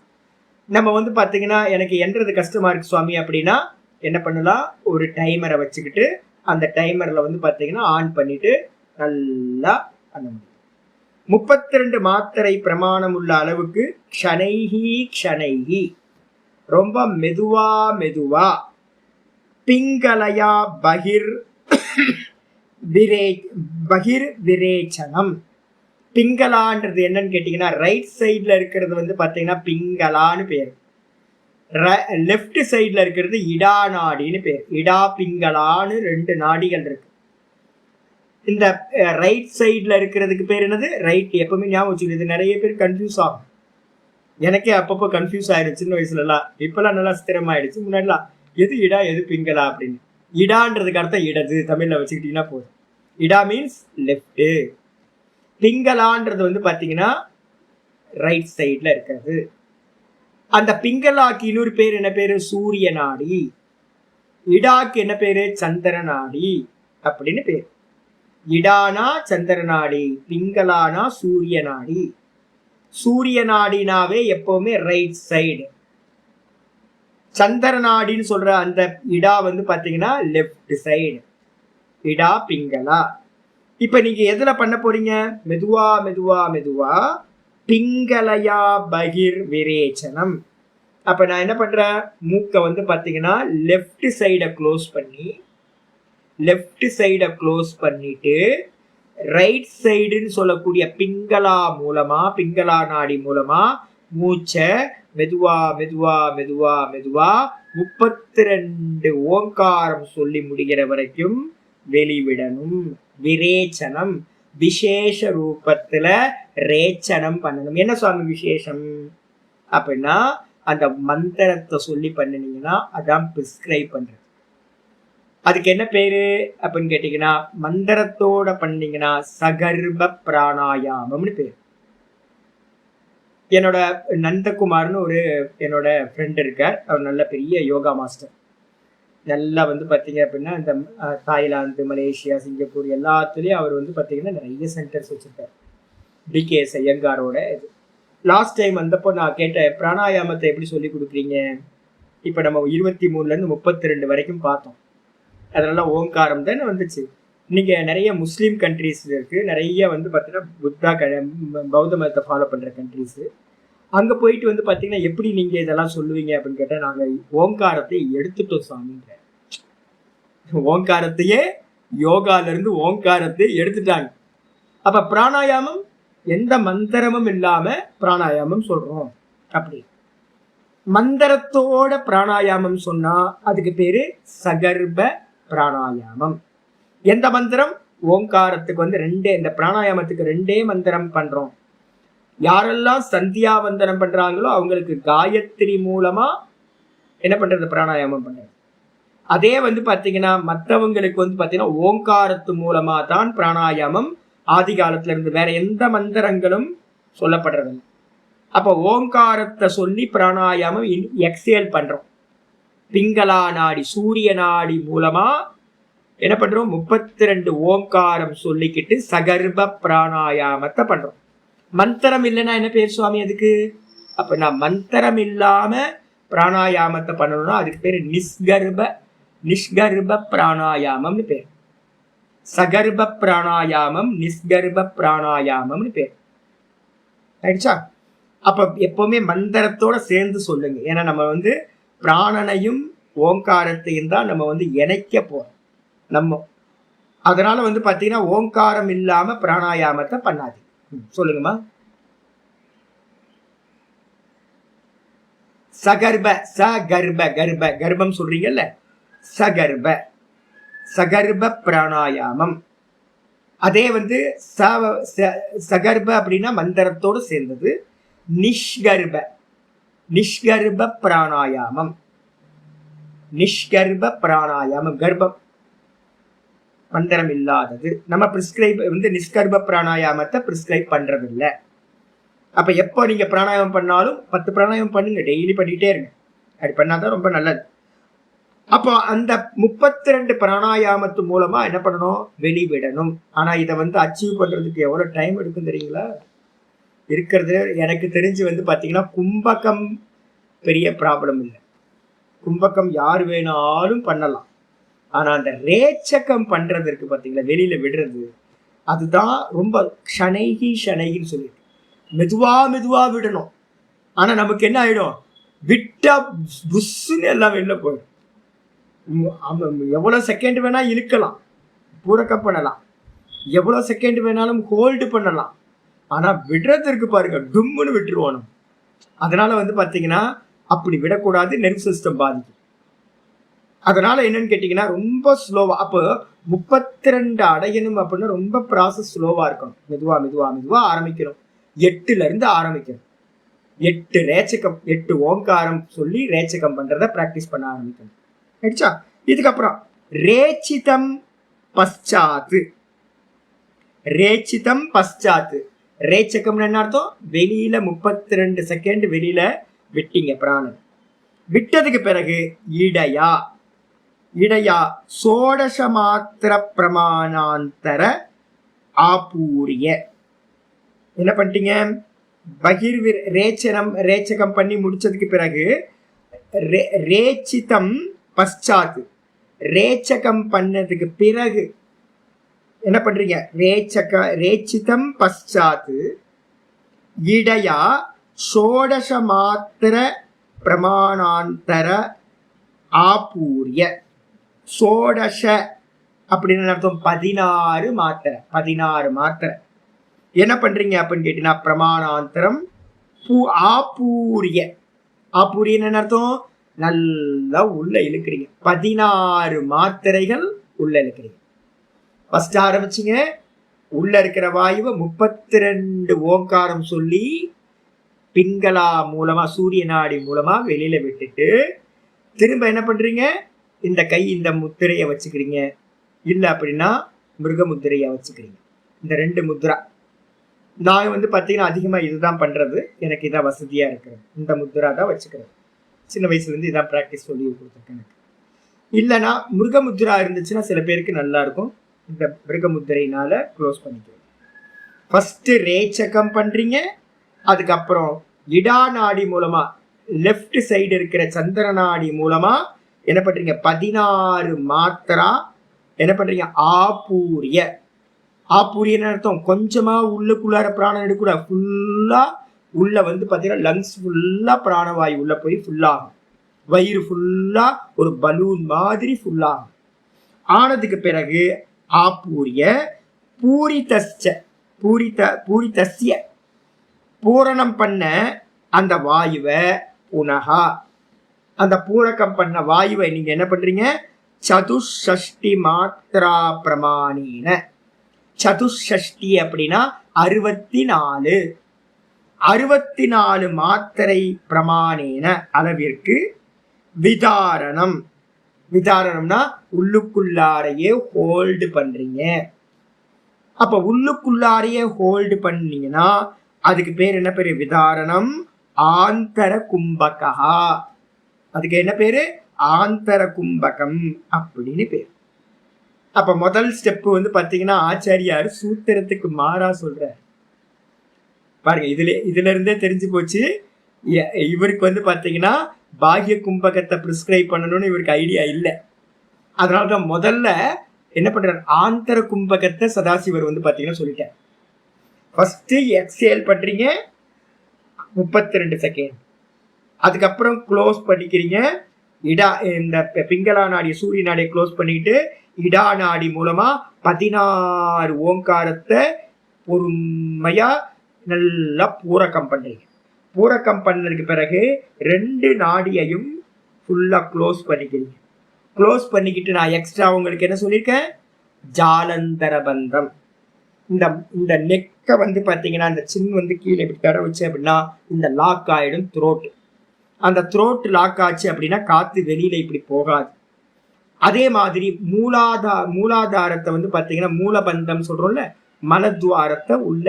நம்ம வந்து பாத்தீங்கன்னா எனக்கு என்றது கஷ்டமா இருக்கு சுவாமி அப்படின்னா என்ன பண்ணலாம், ஒரு டைமரை வச்சுக்கிட்டு அந்த டைமர்ல வந்து பாத்தீங்கன்னா ஆன் பண்ணிட்டு நல்லா பண்ண முடியும். 32 மாத்திரை பிரமாணம் உள்ள அளவுக்கு க்ஷணைஹி ரொம்ப மெதுவா மெதுவா, பிங்கலயா பகிர் விரேச்சனம். பிங்கலான்றது என்னன்னு கேட்டீங்கன்னா, ரைட் சைட்ல இருக்கிறது வந்து பாத்தீங்கன்னா பிங்கலான்னு பேரு, லெப்ட் சைட்ல இருக்கிறது இடா நாடின்னு பேர். இடா பிங்கலான்னு 2 நாடிகள் இருக்கு. இந்த ரைட் சைட்ல இருக்கிறதுக்கு பேர் என்னது, ரைட். எப்பவுமே ஞாபகம் வச்சுக்கிறது, நிறைய பேர் கன்ஃபியூஸ் ஆகும். எனக்கே அப்பப்போ கன்ஃபியூஸ் ஆயிடுச்சு சின்ன வயசுல எல்லாம். இப்பெல்லாம் நல்லா ஸ்திரமாயிடுச்சு. முன்னாடிலாம் எது இடா எது பிங்களா அப்படின்னு. இடான்றதுக்கு அர்த்தம் இடது, தமிழ்ல வச்சுக்கிட்டீங்கன்னா போதும். இடா மீன்ஸ் லெப்ட், பிங்கலான்றது வந்து பாத்தீங்கன்னா ரைட் சைட்ல இருக்கிறது. அந்த பிங்கலாக்கு இன்னொரு பேர் என்ன பேரு, சூரிய நாடி. இடாக்கு என்ன பேரு, சந்திர நாடி அப்படின்னு பேர். இடானா சந்திர நாடி, பிங்கலானா சூரிய நாடி. சூரிய நாடினாவே எப்பவுமே ரைட் சைடு. சந்திர நாடின்னு சொல்ற அந்த இடா வந்து பாத்தீங்கன்னா லெப்ட் சைடு. இடா பிங்களா. இப்ப நீங்க எதுல பண்ண போறீங்க, மெதுவா மெதுவா மெதுவா பிங்கலையா பகிர் விரேச்சனம். அப்ப நான் என்ன பண்றேன், மூக்க வந்து பாத்தீங்கன்னா லெப்ட் சைட க்ளோஸ் பண்ணிட்டு ரைட் சைடுன்னு சொல்லக்கூடிய பிங்களா மூலமா, பிங்களா நாடி மூலமா மூச்சை மெதுவா மெதுவா மெதுவா மெதுவா 32 ஓங்காரம் சொல்லி முடிகிற வரைக்கும் வெளிவிடணும். விரேச்சனம், விசேஷ ரூபத்துல ரேச்சனம் பண்ணணும். என்ன சுவாமி விசேஷம் அப்படின்னா, அந்த மந்திரத்தை சொல்லி பண்ணினீங்கன்னா அதான் பிரிஸ்கிரைப் பண்றது. அதுக்கு என்ன பேரு அப்படின்னு கேட்டீங்கன்னா, மந்திரத்தோட பண்ணீங்கன்னா சகர்ப பிராணாயாமம்னு பேரு. என்னோட நந்தகுமார்னு ஒரு என்னோட ஃப்ரெண்ட் இருக்கார். அவர் நல்ல பெரிய யோகா மாஸ்டர். நல்லா வந்து பார்த்தீங்க அப்படின்னா இந்த தாய்லாந்து, மலேசியா, சிங்கப்பூர் எல்லாத்துலேயும் அவர் வந்து பார்த்தீங்கன்னா நிறைய சென்டர்ஸ் வச்சுருக்கார். டிகேஎஸ் ஐயங்காரோட இது. லாஸ்ட் டைம் வந்தப்போ நான் கேட்டேன், பிராணாயாமத்தை எப்படி சொல்லி கொடுக்குறீங்க? இப்போ நம்ம 23லேருந்து 32 வரைக்கும் பார்த்தோம். அதெல்லாம் ஓங்காரம் தானே வந்துச்சு. இன்னைக்கு நிறைய முஸ்லீம் கண்ட்ரீஸ் இருக்கு, நிறைய வந்து பார்த்தீங்கன்னா புத்தா பௌத்த மதத்தை ஃபாலோ பண்ணுற கண்ட்ரீஸு. அங்கே போயிட்டு வந்து பார்த்தீங்கன்னா எப்படி நீங்கள் இதெல்லாம் சொல்லுவீங்க அப்படின்னு கேட்டால், நாங்கள் ஓங்காரத்தை எடுத்துட்டோம் சாமின்ற. ஓங்காரத்தையே யோகாலேருந்து ஓங்காரத்தை எடுத்துட்டாங்க. அப்போ பிராணாயாமம் எந்த மந்திரமும் இல்லாமல் பிராணாயாமம் சொல்கிறோம். அப்படி மந்திரத்தோட பிராணாயாமம் சொன்னால் அதுக்கு பேர் சகர்ப பிராணாயாமம். எந்த மந்திரம்? ஓங்காரத்துக்கு வந்து இந்த பிராணாயாமத்துக்கு 2 மந்திரம் பண்றோம். யாரெல்லாம் சந்தியாவந்தனம் பண்றாங்களோ அவங்களுக்கு காயத்ரி மூலமா என்ன பண்றது? பிராணாயாமம் பண்றது. அதே வந்து பாத்தீங்கன்னா மற்றவங்களுக்கு வந்து பாத்தீங்கன்னா ஓங்காரத்து மூலமா தான் பிராணாயாமம் ஆதி காலத்துல இருந்து, வேற எந்த மந்திரங்களும் சொல்லப்படுறது. அப்ப ஓங்காரத்தை சொல்லி பிராணாயாமம் எக்ஸேல் பண்றோம். பிங்களா நாடி சூரிய நாடி மூலமா என்ன பண்றோம்? 32 ஓங்காரம் சொல்லிக்கிட்டு சகர்ப பிராணாயாமத்தை பண்றோம். மந்திரம் இல்லைன்னா என்ன பேர் சுவாமி அதுக்கு? அப்ப நான் மந்திரம் இல்லாம பிராணாயாமத்தை பண்ணணும்னா அதுக்கு பேரு நிஷ்கர்ப பிராணாயாமம்னு பேர். சகர்ப பிராணாயாமம், நிஷ்கர்ப பிராணாயாமம்னு பேர். ஆயிடுச்சா? அப்ப எப்பவுமே மந்திரத்தோட சேர்ந்து சொல்லுங்க. ஏன்னா நம்ம வந்து பிராணனையும் ஓங்காரத்தையும் தான் நம்ம வந்து இணைக்க போறோம். நம்ம அதனால வந்து பாத்தீங்கன்னா ஓங்காரம் இல்லாம பிராணாயாமத்தை பண்ணாது. சொல்லுங்கம்மா. கர்ப்பம் சொல்றீங்கல்ல, சகர்ப பிராணாயாமம். அதே வந்து சகர்ப அப்படின்னா மந்திரத்தோடு சேர்ந்தது. நிஷ்கர்ப பிராணாயாமம். கர்ப்பம் மந்திரம் இல்லாதது. நம்ம பிரிஸ்கிரைப் வந்து நிஷ்கர்ப பிராணாயாமத்தை பிரிஸ்கிரைப் பண்றது இல்லை. அப்ப எப்போ நீங்க பிராணாயாமம் பண்ணாலும் 10 பிராணாயாமம் பண்ணுங்க, டெய்லி பண்ணிட்டே இருங்க. அப்படி பண்ணாதான் ரொம்ப நல்லது. அப்போ அந்த 32 பிராணாயாமத்து மூலமா என்ன பண்ணணும்? வெளிவிடணும். ஆனா இதை வந்து அச்சீவ் பண்றதுக்கு எவ்வளவு டைம் எடுக்கும் தெரியுங்களா? இருக்கிறது எனக்கு தெரிஞ்சு வந்து பாத்தீங்கன்னா கும்பகம் பெரிய ப்ராப்ளம் இல்லை. கும்பகம் யார் வேணாலும் பண்ணலாம். ஆனா அந்த ரேச்சகம் பண்றதுக்கு பாத்தீங்களா, வெளியில விடுறது, அதுதான் ரொம்ப ஷனைகின்னு சொல்லிட்டு மெதுவா விடணும். ஆனா நமக்கு என்ன ஆயிடும்? விட்டா புஷ்ன்னு எல்லாம் வெளில போயிடும். எவ்வளவு செகண்ட் வேணா இழுக்கலாம், பூரக்க பண்ணலாம், எவ்வளவு செகண்ட் வேணாலும் ஹோல்டு பண்ணலாம். ஆனா விடுறதுக்கு பாருங்க, டும்முன்னு விட்டுருவோம். அதனால வந்து பாத்தீங்கன்னா அப்படி விடக்கூடாது, நெர்வ் சிஸ்டம் பாதிக்கும். அதனால என்னன்னு கேட்டீங்கன்னா ரொம்ப ஸ்லோவா. அப்போ 32 அடையணும் அப்படின்னா ரொம்ப ப்ராசஸ் ஸ்லோவா இருக்கணும். மெதுவா ஆரம்பிக்கணும். 8ல இருந்து ஆரம்பிக்கணும். 8 ரேச்சகம், 8 ஓங்காரம் சொல்லி ரேச்சகம் பண்றத பிராக்டிஸ் பண்ண ஆரம்பிக்கணும். ஆயிடுச்சா? இதுக்கப்புறம் ரேச்சிதம் பశ్చాத். ரேச்சகம்னு என்ன அர்த்தம்? வெளியில 32 செகண்ட் வெளியில விட்டீங்க பிராணன். விட்டதுக்கு பிறகு இடையா சோடச மாத்திர பிரமாணாந்தர ஆபூரிய என்ன பண்ணிட்டீங்க? ரேச்சகம் பண்ணி முடிச்சதுக்கு பிறகு ரேச்சிதம் பశ్చాத், ரேச்சகம் பண்ணதுக்கு பிறகு என்ன பண்றீங்க? ரேச்சிதம் பశ్చాத் இடையா ஷோடச மாத்திர பிரமாணாந்தர ஆபூரிய. சோடச அப்படின்னு அர்த்தம் 16 மாத்திரை. என்ன பண்றீங்க அப்படின்னு கேட்டீங்கன்னா பிரமாணாந்தரம் ஆபூரியன்னு அர்த்தம்? நல்லா உள்ள இழுக்கிறீங்க. 16 மாத்திரைகள் உள்ள இழுக்கிறீங்க. ஃபர்ஸ்ட் ஆரம்பிச்சிங்க, உள்ள இருக்கிற வாயுவை 32 ஓங்காரம் சொல்லி பிங்களா மூலமா சூரிய நாடி மூலமா வெளியில விட்டுட்டு திரும்ப என்ன பண்றீங்க? இந்த முத்திரையை வச்சுக்கிறீங்க. இல்லை அப்படின்னா மிருக முத்திரையை வச்சுக்கிறீங்க. இந்த 2 முத்ரா நான் வந்து பார்த்தீங்கன்னா அதிகமாக இதுதான் பண்றது. எனக்கு இதான் வசதியா இருக்கிறது. இந்த முத்ரா தான் வச்சுக்கிறது. சின்ன வயசுல இருந்து இதான் ப்ராக்டிஸ் சொல்லி கொடுத்துருக்கேன் எனக்கு. இல்லைன்னா மிருக முத்ரா இருந்துச்சுன்னா சில பேருக்கு நல்லா இருக்கும். இந்த மிருக முத்திரையினால க்ளோஸ் பண்ணிக்கிறோம். ஃபர்ஸ்ட் ரேச்சகம் பண்றீங்க, அதுக்கப்புறம் இடா நாடி மூலமா லெஃப்ட் சைடு இருக்கிற சந்திர நாடி மூலமா என்ன பண்றீங்க 16 மாத்திரா என்ன பண்றீங்க ஆபூரிய. ஆபூரியன்னு அர்த்தம் கொஞ்சமா உள்ளுக்குள்ளார பிராணம் எடுக்கூட, ஃபுல்லா உள்ள வந்து பாத்தீங்கன்னா லங்ஸ் ஃபுல்லா பிராணவாயு உள்ள போய் ஃபுல்லாகும். வயிறு ஃபுல்லா ஒரு பலூன் மாதிரி ஃபுல்லாகும். ஆனதுக்கு பிறகு ஆபூரிய பூரிதஸ்ய பூரணம் பண்ண அந்த வாயுவை புனகா அந்த பூரகம் பண்ண வாயுவை நீங்க என்ன பண்றீங்க சதுஷ்டி மாத்ரா பிரமாணீன. சதுஷ்டி அப்படின்னா 64 மாத்திரை பிரமாணேன அளவிற்கு விதாரணம். விதாரணம்னா உள்ளுக்குள்ளாரையே ஹோல்டு பண்றீங்க. அப்ப உள்ளுக்குள்ளாரையே ஹோல்டு பண்ணீங்கன்னா அதுக்கு பேர் என்ன பேரு விதாரணம் ஆந்தர கும்பகா. அதுக்கு என்ன பேரு ஆந்தர கும்பகம் அப்படின்னு பேர். அப்ப முதல் ஸ்டெப் வந்து பாத்தீங்கன்னா ஆச்சாரியார் சூத்திரத்துக்கு மாறா சொல்ற பாருங்க. இதுல இருந்தே தெரிஞ்சு போச்சு இவருக்கு வந்து பாத்தீங்கன்னா பாகிய கும்பகத்தை பிரிஸ்கிரைப் பண்ணணும்னு இவருக்கு ஐடியா இல்லை. அதனாலதான் முதல்ல என்ன பண்றாரு ஆந்தர கும்பகத்தை சதாசிவர் வந்து பாத்தீங்கன்னா சொல்லிட்டார். ஃபர்ஸ்ட் எக்ஸேல் பண்றீங்க 32 செகண்ட். அதுக்கப்புறம் க்ளோஸ் பண்ணிக்கிறீங்க. இந்த பிங்களா நாடிய சூரிய நாடியை க்ளோஸ் பண்ணிட்டு இடா நாடி மூலமா 16 ஓங்காரத்தை பொறுமையா நல்லா பூரகம் பண்றீங்க. பூரகம் பண்ணதுக்கு பிறகு 2 நாடியையும் ஃபுல்லா க்ளோஸ் பண்ணிக்கிறீங்க. க்ளோஸ் பண்ணிக்கிட்டு நான் எக்ஸ்ட்ரா உங்களுக்கு என்ன சொல்லியிருக்கேன் ஜாலந்தர பந்தம். இந்த நெக்கை வந்து பார்த்தீங்கன்னா இந்த சின் வந்து கீழே இப்படி தட வச்சு அப்படின்னா இந்த லாக் ஆயிடும் த்ரோட். அந்த த்ரோட் லாக் ஆச்சு அப்படின்னா காத்து வெளியில இப்படி போகாது. அதே மாதிரி மூலாதாரத்தை வந்து பார்த்தீங்கன்னா மூலபந்தம் சொல்றோம்ல மலத்வாரத்தை உள்ள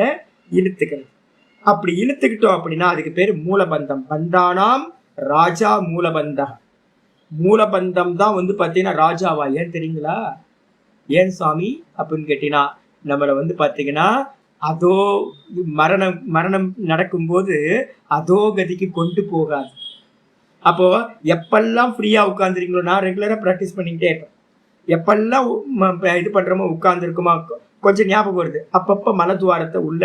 இழுத்துக்கிறது. அப்படி இழுத்துக்கிட்டோம் அப்படின்னா அதுக்கு பேர் மூலபந்தம். பந்தானாம் ராஜா மூலபந்தா. மூலபந்தம் தான் வந்து பார்த்தீங்கன்னா ராஜாவா. ஏன் தெரியுங்களா? ஏன் சாமி அப்படின்னு கேட்டீங்கன்னா நம்மளை வந்து பார்த்தீங்கன்னா அதோ மரணம் நடக்கும்போது அதோ கதிக்கு கொண்டு போகாது. அப்போ எப்பெல்லாம் ஃப்ரீயா உட்காந்துருக்கீங்களோ நான் ரெகுலரா ப்ராக்டிஸ் பண்ணிக்கிட்டே இருப்பேன். எப்பெல்லாம் இது பண்றோமோ உட்கார்ந்துருக்குமா கொஞ்சம் ஞாபகம் வருது அப்பப்போ மலத்வாரத்தை உள்ள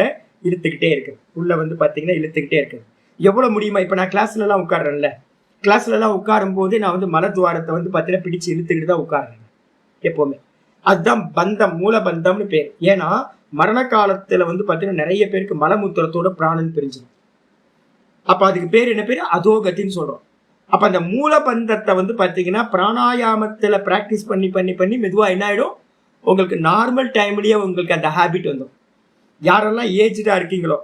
இழுத்துக்கிட்டே இருக்குது. உள்ள வந்து பார்த்தீங்கன்னா இழுத்துக்கிட்டே இருக்குது. எவ்வளவு முடியுமா? இப்போ நான் கிளாஸ்ல எல்லாம் உட்காடுறேன்ல, கிளாஸ்ல எல்லாம் உட்காரும் போது நான் வந்து மலத்வாரத்தை வந்து பார்த்தீங்கன்னா பிடிச்சு இழுத்துக்கிட்டு தான் உட்காடுறேன் எப்பவுமே. அதுதான் பந்தம், மூலபந்தம்னு பேர். ஏன்னா மரண காலத்துல வந்து பார்த்தீங்கன்னா நிறைய பேருக்கு மலமூத்திரத்தோட பிராணன் பிரிஞ்சிடும். அப்ப அதுக்கு பேர் என்ன பேரு அதோகத்தின்னு சொல்றோம். அப்ப அந்த மூலபந்தத்தை வந்து பார்த்தீங்கன்னா பிராணாயாமத்துல பிராக்டிஸ் பண்ணி பண்ணி பண்ணி மெதுவா என்ன ஆயிடும் உங்களுக்கு நார்மல் டைம்லயே உங்களுக்கு அந்த ஹேபிட் வந்துடும். யாரெல்லாம் ஏஜ்டா இருக்கீங்களோ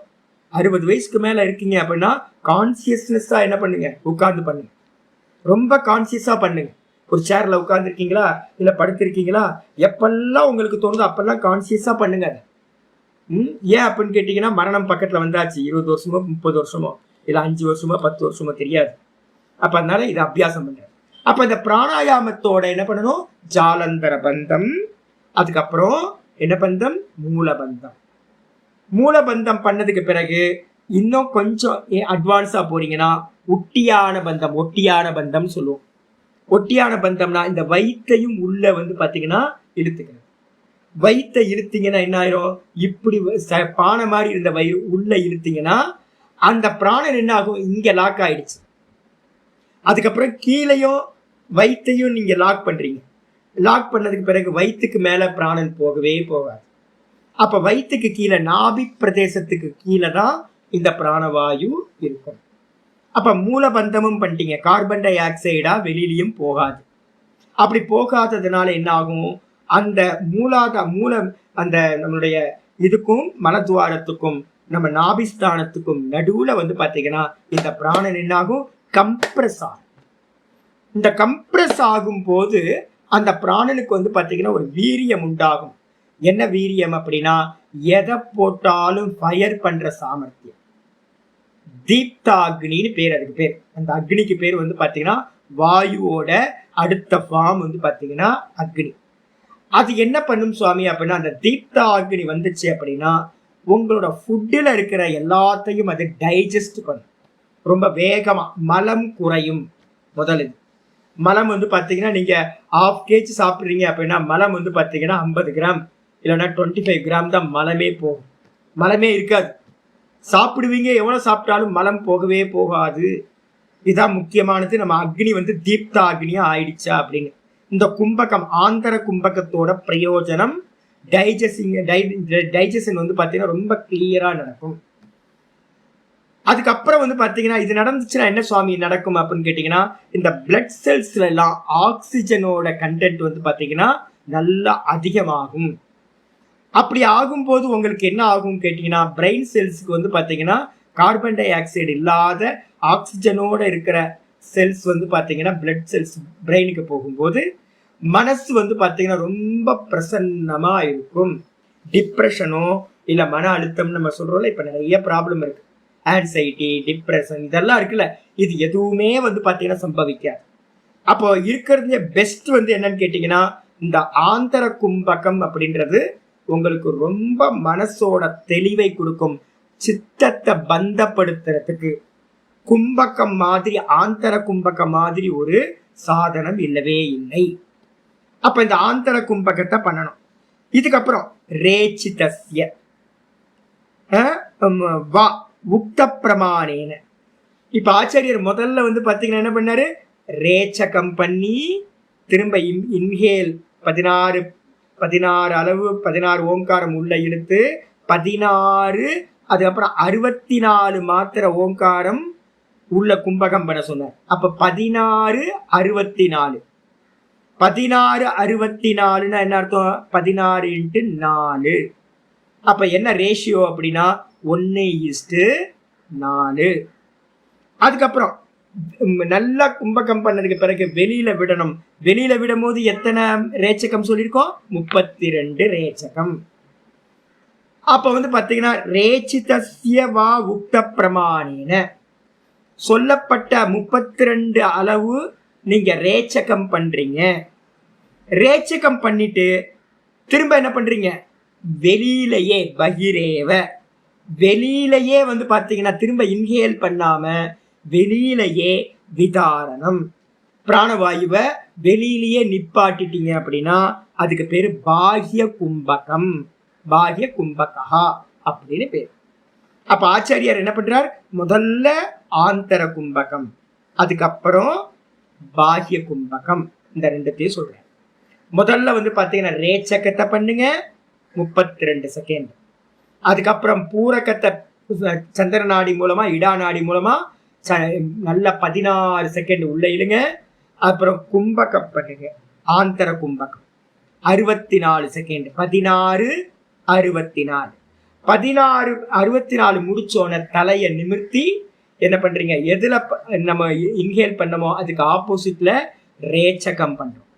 60 வயசுக்கு மேல இருக்கீங்க அப்படின்னா கான்சியஸ்னஸா என்ன பண்ணுங்க உட்கார்ந்து பண்ணுங்க. ரொம்ப கான்சியஸா பண்ணுங்க. ஒரு சேர்ல உட்கார்ந்து இருக்கீங்களா இல்ல படுத்திருக்கீங்களா எப்பெல்லாம் உங்களுக்கு தோணுதோ அப்பெல்லாம் கான்சியஸா பண்ணுங்க. ஏன் அப்படின்னு கேட்டீங்கன்னா மரணம் பக்கத்துல வந்தாச்சு. 20 வருஷமோ 30 வருஷமோ இல்ல 5 வருஷமோ 10 வருஷமோ தெரியாது. அப்ப அதனால இதை அபியாசம் பண்ற. அப்ப இந்த பிராணாயாமத்தோட என்ன பண்ணணும் ஜாலந்தர பந்தம். அதுக்கப்புறம் என்ன பந்தம் மூலபந்தம். மூலபந்தம் பண்ணதுக்கு பிறகு இன்னும் கொஞ்சம் அட்வான்ஸா போறீங்கன்னா ஒட்டியான பந்தம் சொல்லுவோம். ஒட்டியான பந்தம்னா இந்த வயிற்றையும் உள்ள வந்து பாத்தீங்கன்னா இழுத்துக்கணும். வயிற்றை இழுத்தீங்கன்னா என்ன ஆயிரும் இப்படி பானை மாதிரி இருந்த வயிறு உள்ள இழுத்தீங்கன்னா அந்த பிராணன் என்ன ஆகும் இங்க லாக் ஆயிடுச்சு. அதுக்கப்புறம் கீழையும் வயிற்றையும் நீங்க லாக் பண்றீங்க. லாக் பண்ணதுக்கு பிறகு வயிற்றுக்கு மேல பிராணன் போகவே போகாது. அப்ப வயிற்றுக்கு கீழே நாபி பிரதேசத்துக்கு கீழே தான் இந்த பிராணவாயு இருக்கும். அப்ப மூலபந்தமும் பண்ணிட்டீங்க. கார்பன் டை ஆக்சைடா வெளியிலையும் போகாது. அப்படி போகாததுனால என்ன ஆகும் அந்த அந்த நம்மளுடைய இதுக்கும் மலத்வாரத்துக்கும் நம்ம நாபிஸ்தானத்துக்கும் நடுவுல வந்து பாத்தீங்கன்னா இந்த பிராணன் என்ன ஆகும் கம்ப்ரஸ் ஆகும். இந்த கம்ப்ரஸ் ஆகும் போது அந்த பிராணனுக்கு வந்து பாத்தீங்கன்னா ஒரு வீரியம் உண்டாகும். என்ன வீரியம் அப்படின்னா எதை போட்டாலும் ஃபயர் பண்ற சாமர்த்தியம். தீப்தாக்னின்னு பேர் அதுக்கு பேர். அந்த அக்னிக்கு பேர் வந்து பாத்தீங்கன்னா வாயுவோட அடுத்த ஃபார்ம் வந்து பாத்தீங்கன்னா அக்னி. அது என்ன பண்ணும் சுவாமி அப்படின்னா அந்த தீப்தா அக்னி வந்துச்சு அப்படின்னா உங்களோட ஃபுட்டில் இருக்கிற எல்லாத்தையும் அது டைஜஸ்ட் பண்ணும். ரொம்ப வேகமாக மலம் குறையும். முதல் மலம் வந்து பார்த்தீங்கன்னா நீங்கள் 1/2 kg சாப்பிட்றீங்க அப்படின்னா மலம் வந்து பார்த்தீங்கன்னா 50 கிராம் இல்லைன்னா 25 கிராம் தான் மலமே போகும். மலமே இருக்காது. சாப்பிடுவீங்க, எவ்வளோ சாப்பிட்டாலும் மலம் போகவே போகாது. இதுதான் முக்கியமானது. நம்ம அக்னி வந்து தீப்த அக்னியா ஆயிடுச்சா அப்படின்னு. இந்த கும்பகம் ஆந்தர கும்பகத்தோட பிரயோஜனம் டைஜஷன் வந்து பார்த்தீங்கன்னா ரொம்ப கிளியரா நடக்கும். அதுக்கப்புறம் வந்து பார்த்தீங்கன்னா இது நடந்துச்சுன்னா என்ன சுவாமி நடக்கும் அப்படின்னு கேட்டிங்கன்னா, இந்த பிளட் செல்ஸ்ல எல்லாம் ஆக்சிஜனோட கண்டென்ட் வந்து பார்த்தீங்கன்னா நல்லா அதிகமாகும். அப்படி ஆகும்போது உங்களுக்கு என்ன ஆகும் கேட்டிங்கன்னா, பிரெயின் செல்ஸுக்கு வந்து பார்த்தீங்கன்னா கார்பன் டை ஆக்சைடு இல்லாத ஆக்சிஜனோட இருக்கிற செல்ஸ் வந்து பார்த்தீங்கன்னா பிளட் செல்ஸ் பிரெயினுக்கு போகும்போது மனசு வந்து பார்த்தீங்கன்னா ரொம்ப பிரசன்னமாக இருக்கும். டிப்ரெஷனோ இல்லை மன அழுத்தம் நம்ம சொல்கிறோம்ல, இப்போ நிறைய ப்ராப்ளம் இருக்குது. ஆன்சைட்டி, டிப்ரெஷன் இதெல்லாம் இருக்குல்ல, இது எதுவுமே வந்து பார்த்தீங்கன்னா சம்பவிக்காது. அப்போ இருக்கிறதுல பெஸ்ட் வந்து என்னன்னு கேட்டிங்கன்னா, இந்த ஆந்தர கும்பகம் அப்படின்றது உங்களுக்கு ரொம்ப மனசோட தெளிவை கொடுக்கும். சித்தத்தை பந்தப்படுத்துறதுக்கு கும்பகம் மாதிரி, ஆந்தர கும்பகம் மாதிரி ஒரு சாதனம் இல்லவே இல்லை. அப்ப இந்த ஆந்தர கும்பகத்தை பண்ணணும். இதுக்கப்புறம் ரேச்சிதஸ்ய வா உக்த பிரமாணேன. இப்ப ஆச்சாரியர் முதல்ல வந்து பாத்தீங்கன்னா என்ன பண்ணாரு, ரேச்சகம் பண்ணி திரும்ப இன்ஹேல் 16 அளவு 16 ஓங்காரம் உள்ள இழுத்து 16, அதுக்கப்புறம் 64 மாத்திர ஓங்காரம் உள்ள கும்பகம் பண்ண சொன்னார். அப்ப 16 64 16 64ன்னா என்ன அர்த்தம்? 16 × 4. அப்ப என்ன ரேஷியோ அப்படின்னா 1:4. அதுக்கப்புறம் நல்லா கும்பகம் பண்ணதுக்கு பிறகு வெளியில விடணும். வெளியில விடும் போது எத்தனை ரேச்சகம் சொல்லியிருக்கோம்? 32 ரேச்சகம். அப்ப வந்து பாத்தீங்கன்னா ரேச்சிதஸ்ய வா உக்த பிரமாணேன சொல்லப்பட்ட 32 அளவு நீங்க ரேச்சகம் பண்றீங்க. ரேச்சகம் பண்ணிட்டு திரும்ப என்ன பண்றீங்க? வெளியிலேயே பகிரேவ, வெளியிலேயே வந்து பாத்தீங்கன்னா திரும்ப இன்ஹேல் பண்ணாம வெளியிலேயே விதாரணம், பிராணவாயுவை வெளியிலேயே நிப்பாட்டிட்டீங்க அப்படின்னா அதுக்கு பேரு பாஹ்ய கும்பகம், பாஹ்ய கும்பகா அப்படின்னு பேர். அப்ப ஆச்சாரியார் என்ன பண்றார்? முதல்ல ஆந்தர கும்பகம், அதுக்கப்புறம் பாஹ்ய கும்பகம், இந்த ரெண்டுத்தையும் சொல்றேன். முதல்ல வந்து பாத்தீங்கன்னா ரேச்சகத்தை பண்ணுங்க 32 செகண்ட். அதுக்கப்புறம் பூரகத்தை சந்திர நாடி மூலமா இடா நாடி மூலமா நல்ல 16 செகண்ட் உள்ள இழுங்க. அப்புறம் கும்பகம் பண்ணுங்க, ஆந்தர கும்பகம் 64 செகண்ட். 16 64 16 64 முடிச்சோன தலையை நிமிர்த்தி என்ன பண்றீங்க? எதுல நம்ம இன்ஹேல் பண்ணமோ அதுக்கு ஆப்போசிட்ல ரேச்சகம் பண்றோம்.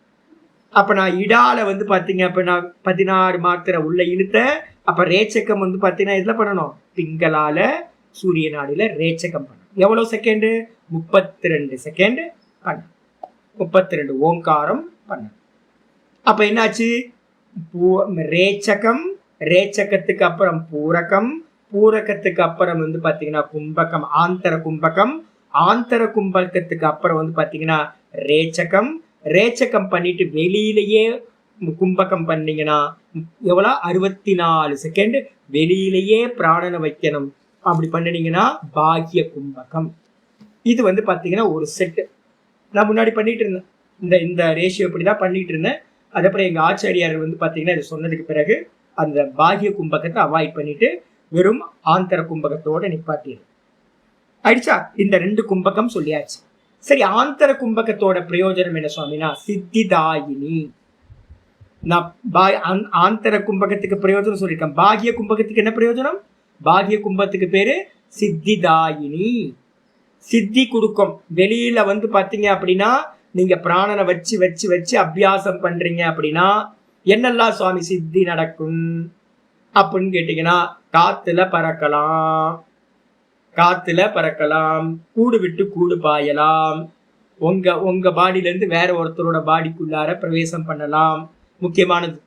அப்ப நான் இடால வந்து பாத்தீங்க அப்படின்னா 16 மாத்திரை உள்ள இழுத்த. அப்ப ரேச்சகம் வந்து பாத்தீங்கன்னா எதுல பண்ணணும்? பிங்களால சூரிய நாடியில ரேச்சகம் பண்ணணும். எவ்வளவு செகண்ட்? 32 செகண்ட் பண்ண, 32 ஓங்காரம் பண்ண. அப்ப என்னாச்சு? ரேச்சகம், ரேச்சகத்துக்கு அப்புறம் பூரகம், பூரகத்துக்கு அப்புறம் வந்து பாத்தீங்கன்னா கும்பகம், ஆந்தர கும்பகம், ஆந்தர கும்பகத்துக்கு அப்புறம் வந்து பாத்தீங்கன்னா ரேச்சகம், ரேச்சகம் பண்ணிட்டு வெளியிலேயே கும்பகம் பண்ணீங்கன்னா எவ்வளோ? 64 செகண்ட் வெளியிலேயே பிராணனை வைக்கணும். அப்படி பண்ணினீங்கன்னா பாக்கிய கும்பகம். இது வந்து பாத்தீங்கன்னா ஒரு செட்டு. நான் முன்னாடி பண்ணிட்டு இருந்தேன், இந்த ரேஷியோ இப்படிதான் பண்ணிட்டு இருந்தேன். அதுக்கப்புறம் எங்க ஆச்சாரியார் வந்து பாத்தீங்கன்னா இது சொன்னதுக்கு பிறகு அந்த பாக்கிய கும்பகத்தை அவாய்ட் பண்ணிட்டு வெறும் ஆந்தர கும்பகத்தோட நிப்பாட்டிடு ஆயிடுச்சா? இந்த 2 கும்பகம் சொல்லியாச்சு. சரி, ஆந்தர கும்பகத்தோட பிரயோஜனம் என்ன சுவாமினா? சித்திதாயினி. நான் ஆந்தர கும்பகத்துக்கு பிரயோஜனம் சொல்லியிருக்கேன். பாகிய கும்பகத்துக்கு என்ன பிரயோஜனம்? பாகிய கும்பத்துக்கு பேரு சித்திதாயினி, சித்தி கொடுக்கும். வெளியில வந்து பாத்தீங்க அப்படின்னா நீங்க பிராணனை வச்சு வச்சு வச்சு அபியாசம் பண்றீங்க அப்படின்னா என்னெல்லாம் சுவாமி சித்தி நடக்கும் அப்படின்னு கேட்டீங்கன்னா, காத்துல பறக்கலாம், காத்துல பறக்கலாம், கூடு விட்டு கூடு பாயலாம், உங்க பாடியில இருந்து வேற ஒருத்தரோட பாடிக்குள்ளார பிரவேசம் பண்ணலாம். முக்கியமானது,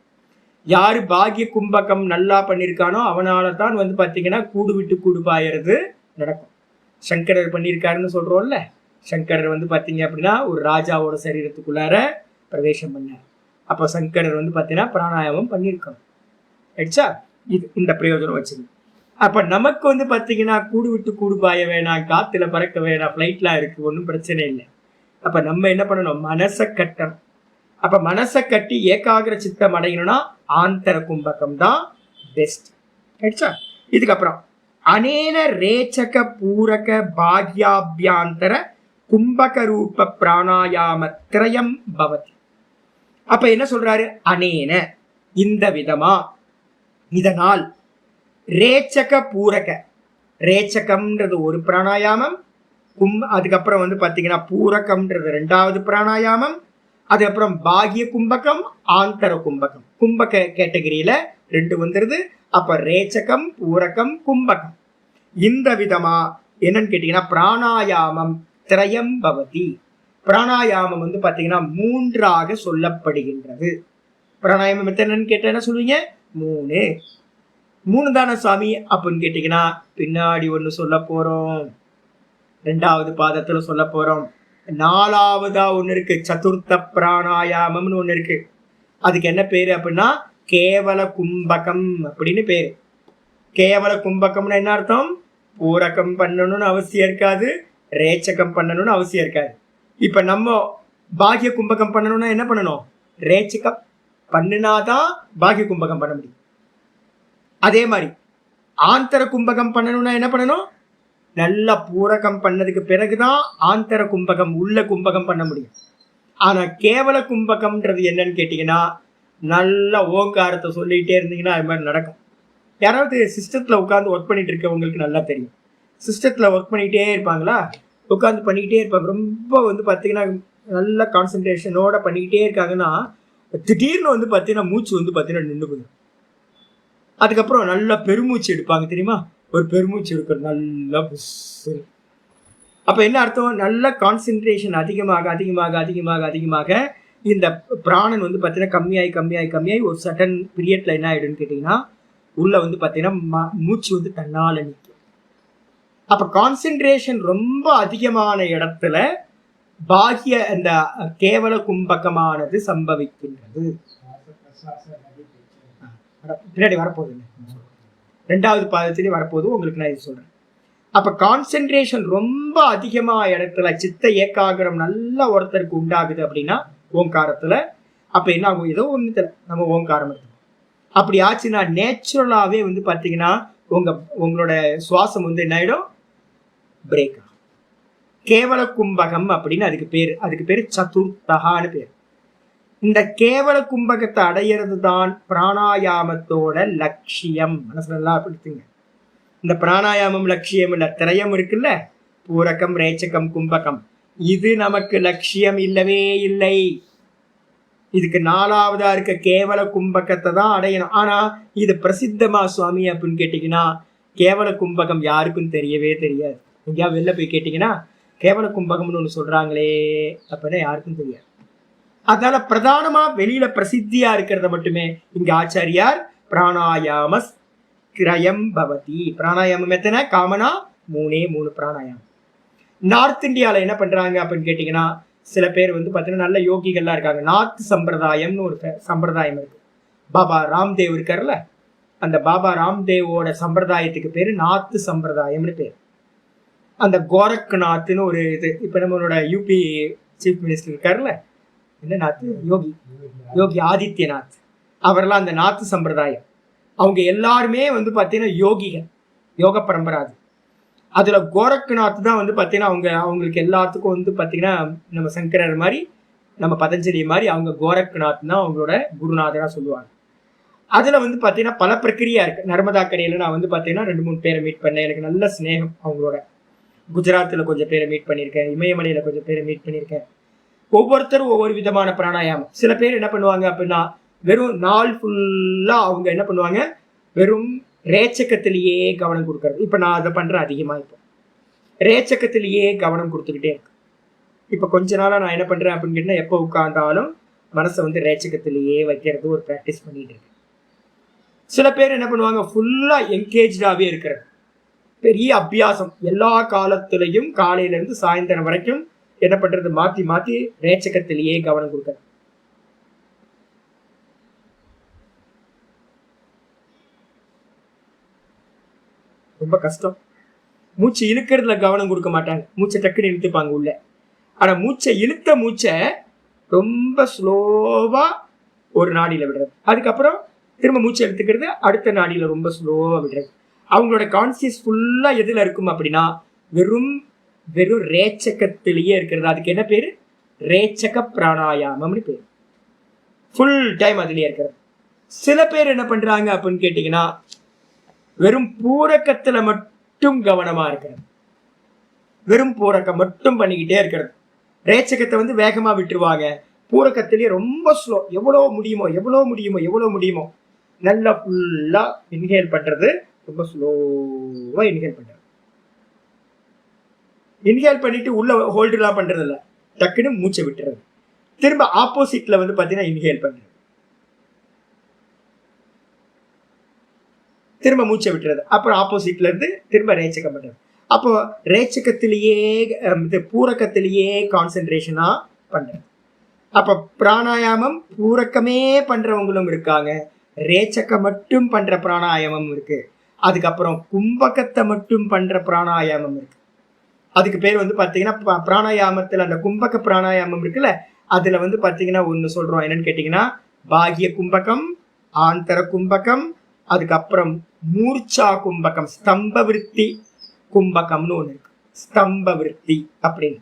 யாரு பாகிய கும்பகம் நல்லா பண்ணியிருக்கானோ அவனால தான் வந்து பார்த்தீங்கன்னா கூடு விட்டு கூடு பாயறது நடக்கும். சங்கரர் பண்ணியிருக்காருன்னு சொல்றோம்ல, சங்கரர் வந்து பார்த்தீங்க அப்படின்னா ஒரு ராஜாவோட சரீரத்துக்குள்ளார பிரவேசம் பண்ணார். அப்போ சங்கரர் வந்து பார்த்தீங்கன்னா பிராணாயாமம் பண்ணியிருக்கணும். ஆயிடுச்சா? இது இந்த பிரயோஜனம் வச்சுங்க. அப்ப நமக்கு வந்து பார்த்தீங்கன்னா கூடு விட்டு கூடு பாய வேணாம், காத்துல பறக்க வேணாம், ஃப்ளைட்லாம் இருக்கு, ஒன்றும் பிரச்சனை இல்லை. அப்ப நம்ம என்ன பண்ணணும்? மனசை கட்டணும். அப்ப மனசை கட்டி ஏகாகிர சித்தம் அடையணும்னா ஆந்தர கும்பகம் தான் பெஸ்ட். ஆயிடுச்சா? இதுக்கப்புறம் அனேன ரேச்சக பூரக பாக்யாபியாந்தர கும்பக ரூப பிராணாயாம திரயம் பவதி. அப்ப என்ன சொல்றாரு? அனேன இந்த விதமா, இதனால், ரேச்சக பூரக, ரேச்சகம்ன்றது ஒரு பிராணாயாமம், அதுக்கப்புறம் வந்து பாத்தீங்கன்னா பூரகம்ன்றது 2வது பிராணாயாமம், அதுக்கப்புறம் பாகிய கும்பகம், ஆந்தர கும்பகம், கும்பக கேட்டகரியில 2 வந்துருது. அப்ப ரேச்சகம், பூரகம், கும்பகம். இந்த விதமா என்னன்னு கேட்டீங்கன்னா பிராணாயாமம் திரயம் பவதி. பிராணாயாமம் வந்து பாத்தீங்கன்னா 3ஆக சொல்லப்படுகின்றது. பிராணாயாமம் என்னன்னு கேட்டா என்ன சொல்லுவீங்க? 3 தானே சாமி அப்படின்னு கேட்டீங்கன்னா பின்னாடி ஒண்ணு சொல்ல போறோம், 2வது பாதத்துல சொல்ல போறோம். 4வதா ஒண்ணு இருக்கு, சதுர்த்த பிராணாயாமம்னு ஒண்ணு இருக்கு. அதுக்கு என்ன பேரு அப்படின்னா கேவல கும்பகம் அப்படின்னு பேரு. கேவல கும்பகம்னு என்ன அர்த்தம்? பூரகம் பண்ணணும்னு அவசியம் இருக்காது, ரேச்சகம் பண்ணணும்னு அவசியம் இருக்காது. இப்ப நம்ம பாகிய கும்பகம் பண்ணணும்னா என்ன பண்ணணும்? ரேச்சகம் பண்ணினாதான் பாகிய கும்பகம் பண்ண முடியும். அதே மாதிரி ஆந்தர கும்பகம் பண்ணணும்னா என்ன பண்ணணும்? நல்லா பூரகம் பண்ணதுக்கு பிறகுதான் ஆந்தர கும்பகம், உள்ள கும்பகம் பண்ண முடியும். ஆனா கேவல கும்பகம்ன்றது என்னன்னு கேட்டீங்கன்னா நல்ல ஓங்காரத்தை சொல்லிட்டே இருந்தீங்கன்னா அது மாதிரி நடக்கும். யாராவது சிஸ்டத்துல உட்காந்து ஒர்க் பண்ணிட்டு இருக்கவங்களுக்கு நல்லா தெரியும். சிஸ்டத்துல ஒர்க் பண்ணிட்டே இருப்பாங்களா, உட்காந்து பண்ணிக்கிட்டே இருப்பாங்க. ரொம்ப வந்து பார்த்தீங்கன்னா நல்ல கான்சென்ட்ரேஷனோட பண்ணிக்கிட்டே இருக்காங்கன்னா திடீர்னு வந்து பார்த்தீங்கன்னா மூச்சு வந்து பார்த்தீங்கன்னா நின்று போயிடும். அதுக்கப்புறம் நல்லா பெருமூச்சு எடுப்பாங்க தெரியுமா? ஒரு பெருமூச்சு எடுக்கிறது நல்லா. அப்ப என்ன அர்த்தம்? நல்ல கான்சென்ட்ரேஷன் அதிகமாக அதிகமாக அதிகமாக அதிகமாக இந்த பிராணன் வந்து பார்த்தீங்கன்னா கம்மியாகி கம்மியாகி கம்மியாகி ஒரு சடன் பீரியட்ல என்ன ஆயிடும்னு கேட்டீங்கன்னா உள்ள வந்து பார்த்தீங்கன்னா மூச்சு வந்து தன்னால நிற்கும். அப்ப கான்சென்ட்ரேஷன் ரொம்ப அதிகமான இடத்துல பாகிய அந்த கேவல கும்பகமானது சம்பவிக்கின்றது. பின்னாடி வரப்போகுது, 2வது பாதத்திலே வரப்போகுது, உங்களுக்கு நான் இது சொல்றேன். அப்ப கான்சென்ட்ரேஷன் ரொம்ப அதிகமா இடத்துல சித்த ஏகாகிரம் நல்ல ஒருத்தருக்கு உண்டாகுது அப்படின்னா ஓங்காரத்துல. அப்ப என்ன ஆகும்? ஏதோ ஒண்ணு நம்ம ஓங்காரம் எடுத்துக்கணும். அப்படி ஆச்சுன்னா நேச்சுரலாவே வந்து பாத்தீங்கன்னா உங்களோட சுவாசம் வந்து என்ன ஆயிடும்? பிரேக் ஆகும். கேவல கும்பகம் அப்படின்னு அதுக்கு பேரு சதுர்த்தகான்னு பேர். இந்த கேவல கும்பகத்தை அடையிறது தான் பிராணாயாமத்தோட லட்சியம். மனசுல நல்லா பிடித்துங்க. இந்த பிராணாயாமம் லட்சியம் இல்ல, திரயம் இருக்குல்ல, பூரகம், ரேச்சகம், கும்பகம், இது நமக்கு லட்சியம் இல்லவே இல்லை. இதுக்கு 4வதா இருக்க கேவல கும்பகத்தை தான் அடையணும். ஆனா இது பிரசித்தமா சுவாமி அப்படின்னு கேட்டீங்கன்னா கேவல கும்பகம் யாருக்கும் தெரியவே தெரியாது. எங்கேயாவது வெளில போய் கேட்டீங்கன்னா கேவல கும்பகம்னு ஒண்ணு சொல்றாங்களே அப்படின்னா யாருக்கும் தெரியாது. அதனால பிரதானமா வெளியில பிரசித்தியா இருக்கிறத மட்டுமே இங்க ஆச்சாரியார் பிராணாயாம கிரயம் பவதி. பிராணாயாமம் எத்தனை? காமனா 3 பிராணாயாமம். நார்த் இந்தியால என்ன பண்றாங்க அப்படின்னு கேட்டீங்கன்னா சில பேர் வந்து பார்த்தீங்கன்னா நல்ல யோகிகள்லாம் இருக்காங்க. நார்த் சம்பிரதாயம்னு ஒரு சம்பிரதாயம் இருக்கு. பாபா ராம்தேவ் இருக்காருல்ல, அந்த பாபா ராம்தேவோட சம்பிரதாயத்துக்கு பேரு நார்த் சம்பிரதாயம்னு பேர். அந்த கோரக்நாத்னு ஒரு இது, இப்ப நம்மளோட யூபி சீஃப் மினிஸ்டர் இருக்காருல்ல, என்ன நாத்? யோகி ஆதித்யநாத். அவரெல்லாம் அந்த நாத்து சம்பிரதாயம். அவங்க எல்லாருமே வந்து பார்த்தீங்கன்னா யோகிகள், யோக பரம்பராது. அதுல கோரக்நாத் தான் வந்து பார்த்தீங்கன்னா அவங்களுக்கு எல்லாத்துக்கும் வந்து பார்த்தீங்கன்னா நம்ம சங்கரர் மாதிரி, நம்ம பதஞ்சலி மாதிரி அவங்க கோரக்நாத் தான் அவங்களோட குருநாதரா சொல்லுவாங்க. அதுல வந்து பார்த்தீங்கன்னா பல பிரக்கிரியா இருக்கு. நர்மதா கரையில நான் வந்து பார்த்தீங்கன்னா 2-3 பேரை மீட் பண்ணேன். எனக்கு நல்ல ஸ்நேகம் அவங்களோட. குஜராத்தில் கொஞ்சம் பேரை மீட் பண்ணியிருக்கேன், இமயமலையில் கொஞ்சம் பேரை மீட் பண்ணியிருக்கேன். ஒவ்வொருத்தரும் ஒவ்வொரு விதமான பிராணாயாமம். சில பேர் என்ன பண்ணுவாங்க அப்படின்னா வெறும் நாள் ஃபுல்லாக அவங்க என்ன பண்ணுவாங்க, வெறும் ரேச்சக்கத்திலேயே கவனம் கொடுக்கறது. இப்போ நான் அதை பண்ணுறேன் அதிகமாக. இப்போ ரேச்சக்கத்திலேயே கவனம் கொடுத்துக்கிட்டே இருக்கு. இப்போ கொஞ்ச நாளாக நான் என்ன பண்ணுறேன் அப்படின்னு கேட்டால் எப்போ உட்கார்ந்தாலும் மனசை வந்து ரேச்சக்கத்திலேயே வைக்கிறது ஒரு ப்ராக்டிஸ் பண்ணிட்டு இருக்கேன். சில பேர் என்ன பண்ணுவாங்க, ஃபுல்லா என்கேஜாவே இருக்கிறது, பெரிய அபியாசம், எல்லா காலத்திலையும் காலையில இருந்து சாயந்தரம் வரைக்கும் என்ன பண்றது, மாத்தி மாத்தி ரேச்சகத்திலேயே கவனம் கொடுக்க. ரொம்ப கஷ்டம். மூச்சு இழுக்கிறதுல கவனம் கொடுக்க மாட்டாங்க, மூச்சை டக்குன்னு இழுத்துப்பாங்க உள்ள. ஆனா மூச்சை இழுத்த மூச்சை ரொம்ப ஸ்லோவா ஒரு நாடியில விடுறது, அதுக்கப்புறம் திரும்ப மூச்சை எடுத்துக்கிறது, அடுத்த நாடியில ரொம்ப ஸ்லோவா விடுறது. அவங்களோட கான்சியஸ் ஃபுல்லா எதுல இருக்கும் அப்படின்னா வெறும் வெறும் ரேச்சகத்திலேயே இருக்கிறது. அதுக்கு என்ன பேரு, ரேச்சக பிராணாயாமம்னு பேரு. ஃபுல் டைம் அதுலயே இருக்கிறது. சில பேர் என்ன பண்றாங்க அப்படின்னு கேட்டீங்கன்னா வெறும் பூரக்கத்துல மட்டும் கவனமா இருக்கிறது, வெறும் பூரக்கம் மட்டும் பண்ணிக்கிட்டே இருக்கிறது. ரேச்சகத்தை வந்து வேகமா விட்டுருவாங்க, பூரக்கத்திலேயே ரொம்ப ஸ்லோ, எவ்வளோ முடியுமோ எவ்வளோ முடியுமோ எவ்வளோ முடியுமோ நல்லா ஃபுல்லா இன்ஹேல் பண்றது, ரொம்ப ஸ்லோவா இன்ஹேல் பண்றது. இன்ஹேல் பண்ணிட்டு உள்ள ஹோல்டுலாம் பண்றது இல்லை, டக்குன்னு மூச்சை விட்டுறது. திரும்ப ஆப்போசிட்ல வந்து பாத்தீங்கன்னா இன்ஹேல் பண்றது, திரும்ப மூச்சை விட்டுறது, அப்புறம் ஆப்போசிட்ல இருந்து திரும்ப ரேச்சகம் பண்றது. அப்போ ரேச்சகத்திலேயே பூரக்கத்திலேயே கான்சென்ட்ரேஷனா பண்றது. அப்ப பிராணாயாமம் பூரக்கமே பண்றவங்களும் இருக்காங்க, ரேச்சகம் மட்டும் பண்ற பிராணாயாமம் இருக்கு, அதுக்கப்புறம் கும்பகத்தை மட்டும் பண்ற பிராணாயாமம் இருக்கு. அதுக்கு பேர் வந்து பாத்தீங்கன்னா பிராணாயாமத்துல அந்த கும்பக பிராணாயாமம் இருக்குல்ல, அதுல வந்து பாத்தீங்கன்னா ஒண்ணு சொல்றோம், என்னன்னு கேட்டீங்கன்னா பாகிய கும்பகம், ஆந்தர கும்பகம், அதுக்கப்புறம் மூர்ச்சா கும்பகம், ஸ்தம்ப விருத்தி கும்பகம்னு ஒண்ணு இருக்கு, ஸ்தம்ப விருத்தி அப்படின்னு.